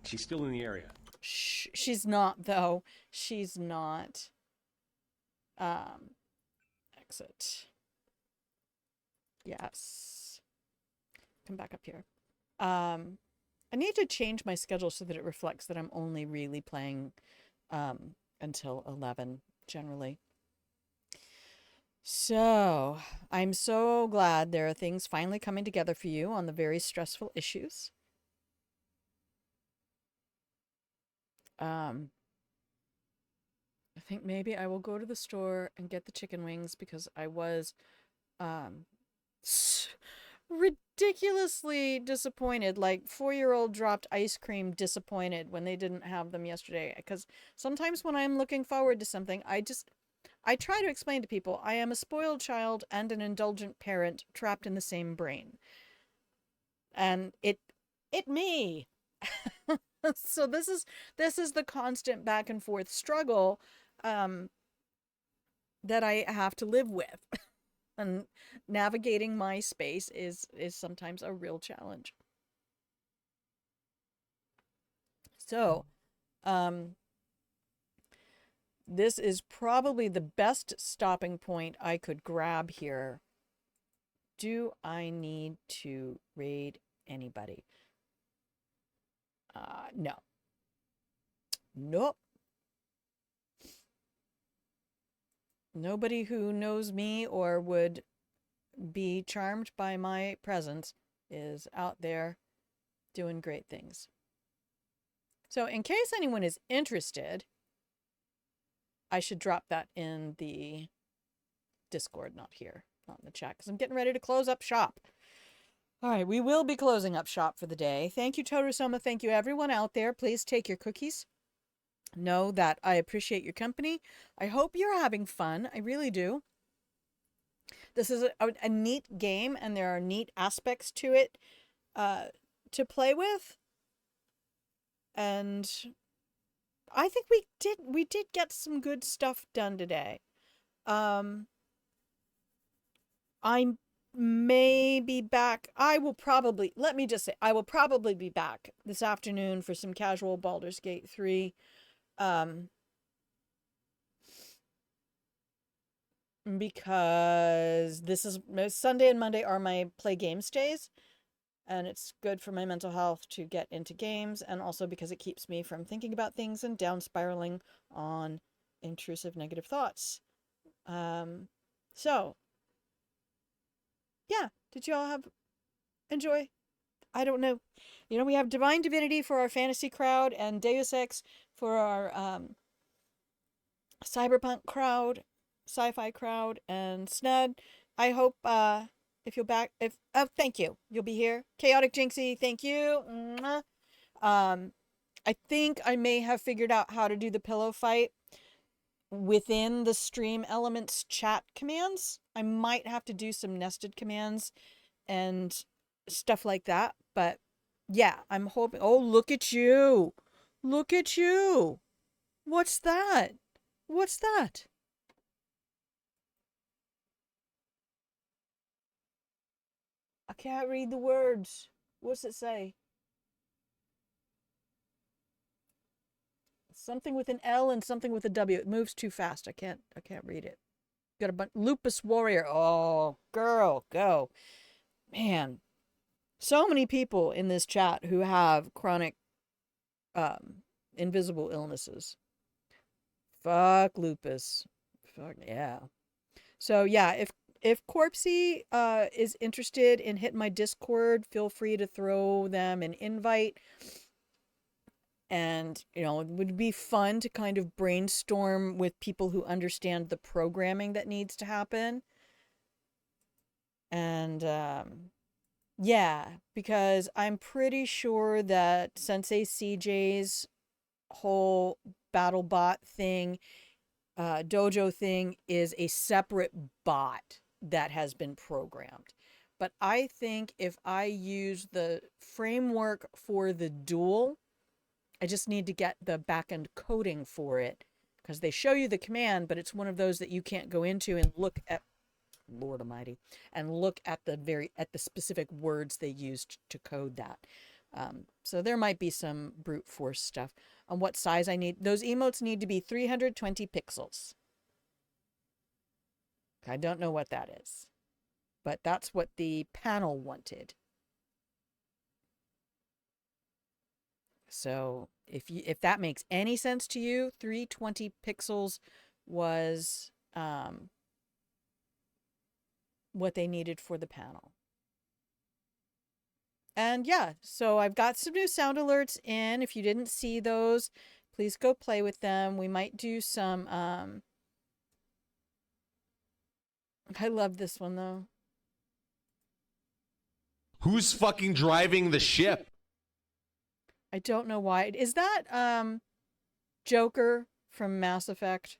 She's still in the area. Shh, she's not though. She's not. Exit. Yes. Come back up here. I need to change my schedule so that it reflects that I'm only really playing until 11 generally. So, I'm so glad there are things finally coming together for you on the very stressful issues. I think maybe I will go to the store and get the chicken wings because I was ridiculously disappointed, like 4-year-old dropped ice cream disappointed when they didn't have them yesterday. Because sometimes when I'm looking forward to something, I try to explain to people I am a spoiled child and an indulgent parent trapped in the same brain. And it me. So this is the constant back and forth struggle that I have to live with. And navigating my space is sometimes a real challenge. So, this is probably the best stopping point I could grab here. Do I need to raid anybody? No. Nope. Nobody who knows me or would be charmed by my presence is out there Doing great things. So in case anyone is interested, I should drop that in the Discord, not here, not in the chat, because I'm getting ready to close up shop. All right, we will be closing up shop for the day. Thank you, Todosoma. Thank you, everyone out there. Please take your cookies. Know that I appreciate your company. I hope you're having fun. I really do. This is a neat game, and there are neat aspects to it to play with. And I think we did get some good stuff done today. I may be back. I will probably be back this afternoon for some casual Baldur's Gate 3. Because this is Sunday and Monday are my play games days, and it's good for my mental health to get into games, and also because it keeps me from thinking about things and down spiraling on intrusive negative thoughts. So yeah, did you all enjoy? I don't know. You know, we have Divine Divinity for our fantasy crowd and Deus Ex for our cyberpunk crowd, sci-fi crowd, and Snud. I hope if you'll back thank you. You'll be here. Chaotic Jinxie, thank you. Mwah. I think I may have figured out how to do the pillow fight within the Stream Elements chat commands. I might have to do some nested commands and stuff like that, but yeah, I'm hoping. Oh, look at you. Look at you. What's that? What's that? I can't read the words. What's it say? Something with an L and something with a W. It moves too fast. I can't read it. Got a bunch. Lupus Warrior. Oh, girl, go. Man. So many people in this chat who have chronic invisible illnesses. Fuck lupus. Fuck yeah. So yeah, if Corpsey is interested in hitting my Discord, feel free to throw them an invite. And, you know, it would be fun to kind of brainstorm with people who understand the programming that needs to happen. And, yeah, because I'm pretty sure that Sensei CJ's whole BattleBot thing, dojo thing, is a separate bot that has been programmed. But I think if I use the framework for the duel, I just need to get the backend coding for it, because they show you the command, but it's one of those that you can't go into and look at, Lord Almighty, and look at the specific words they used to code that. So there might be some brute force stuff on what size I need. Those emotes need to be 320 pixels. I don't know what that is, but that's what the panel wanted. So if that makes any sense to you, 320 pixels was what they needed for the panel. And yeah, so I've got some new sound alerts in. If you didn't see those, please go play with them. We might do some I love this one though. Who's fucking driving the ship? I don't know why. Is that Joker from Mass Effect?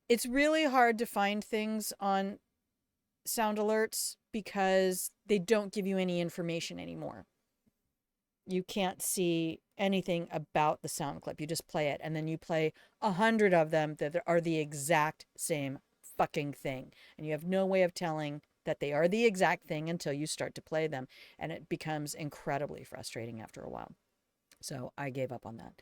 It's really hard to find things on sound alerts because they don't give you any information anymore. You can't see anything about the sound clip. You just play it, and then you play 100 of them that are the exact same fucking thing. And you have no way of telling that they are the exact thing until you start to play them. And it becomes incredibly frustrating after a while. So I gave up on that.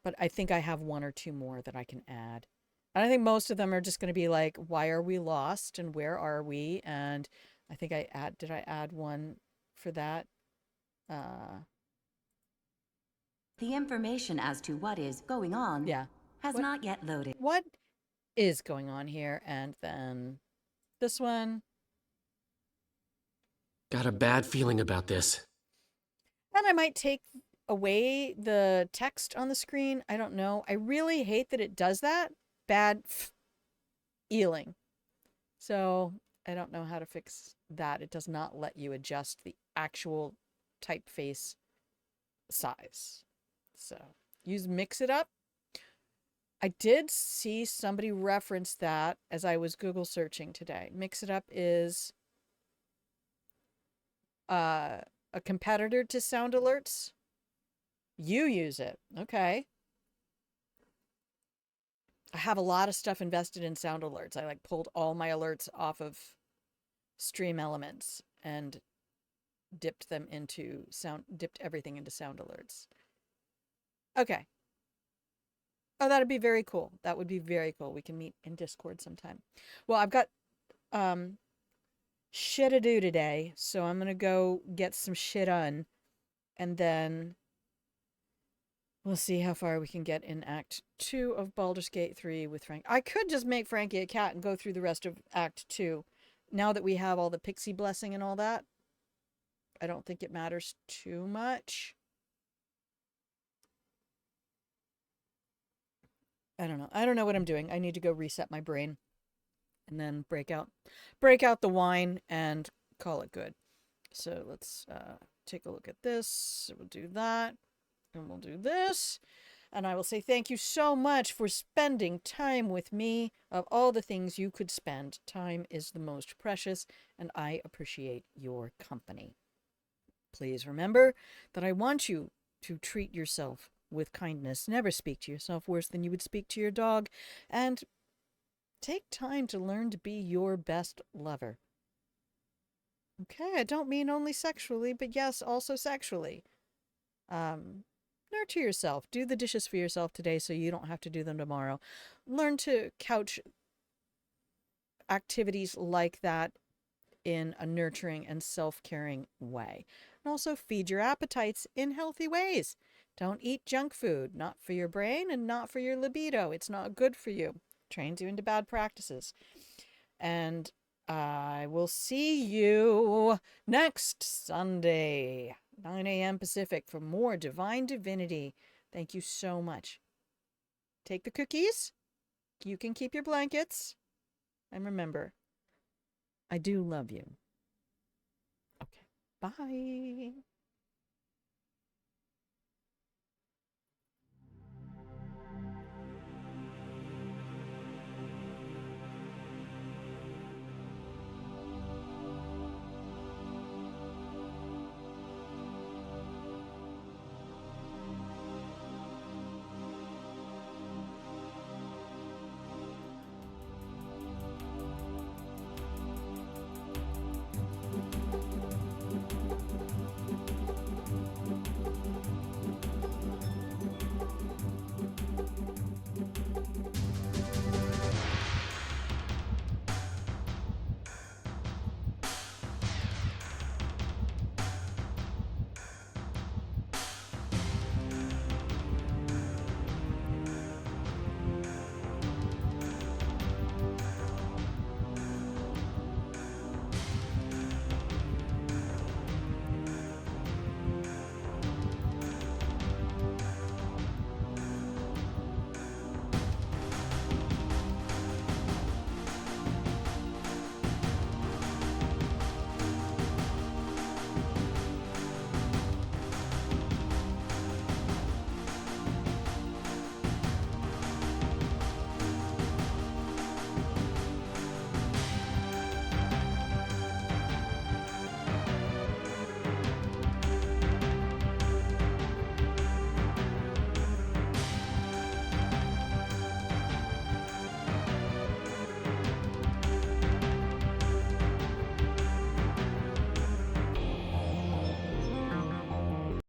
But I think I have one or two more that I can add. And I think most of them are just going to be like, why are we lost and where are we? And I think did I add one for that? The information as to what is going on has not yet loaded. What is going on here? And then this one. Got a bad feeling about this. And I might take away the text on the screen. I don't know. I really hate that it does that. Bad feeling. So I don't know how to fix that. It does not let you adjust the actual typeface size. So use Mix It Up. I did see somebody reference that as I was Google searching today. Mix It Up is a competitor to Sound Alerts. You use it. Okay. I have a lot of stuff invested in Sound Alerts. I like pulled all my alerts off of Stream Elements and dipped everything into Sound Alerts. Okay. Oh, that'd be very cool. That would be very cool. We can meet in Discord sometime. Well, I've got shit to do today, so I'm gonna go get some shit done, and then we'll see how far we can get in Act 2 of Baldur's Gate 3 with Frank. I could just make Frankie a cat and go through the rest of Act 2. Now that we have all the pixie blessing and all that, I don't think it matters too much. I don't know. I don't know what I'm doing. I need to go reset my brain and then break out the wine and call it good. So let's take a look at this. We'll do that. And we'll do this. And I will say thank you so much for spending time with me. Of all the things you could spend, time is the most precious, and I appreciate your company. Please remember that I want you to treat yourself with kindness. Never speak to yourself worse than you would speak to your dog. And take time to learn to be your best lover. Okay, I don't mean only sexually, but yes, also sexually. Nurture yourself. Do the dishes for yourself today so you don't have to do them tomorrow. Learn to couch activities like that in a nurturing and self-caring way. And also feed your appetites in healthy ways. Don't eat junk food. Not for your brain and not for your libido. It's not good for you. Trains you into bad practices. And I will see you next Sunday, 9 a.m. Pacific, for more Divine Divinity. Thank you so much. Take the cookies. You can keep your blankets. And remember, I do love you. Okay, bye.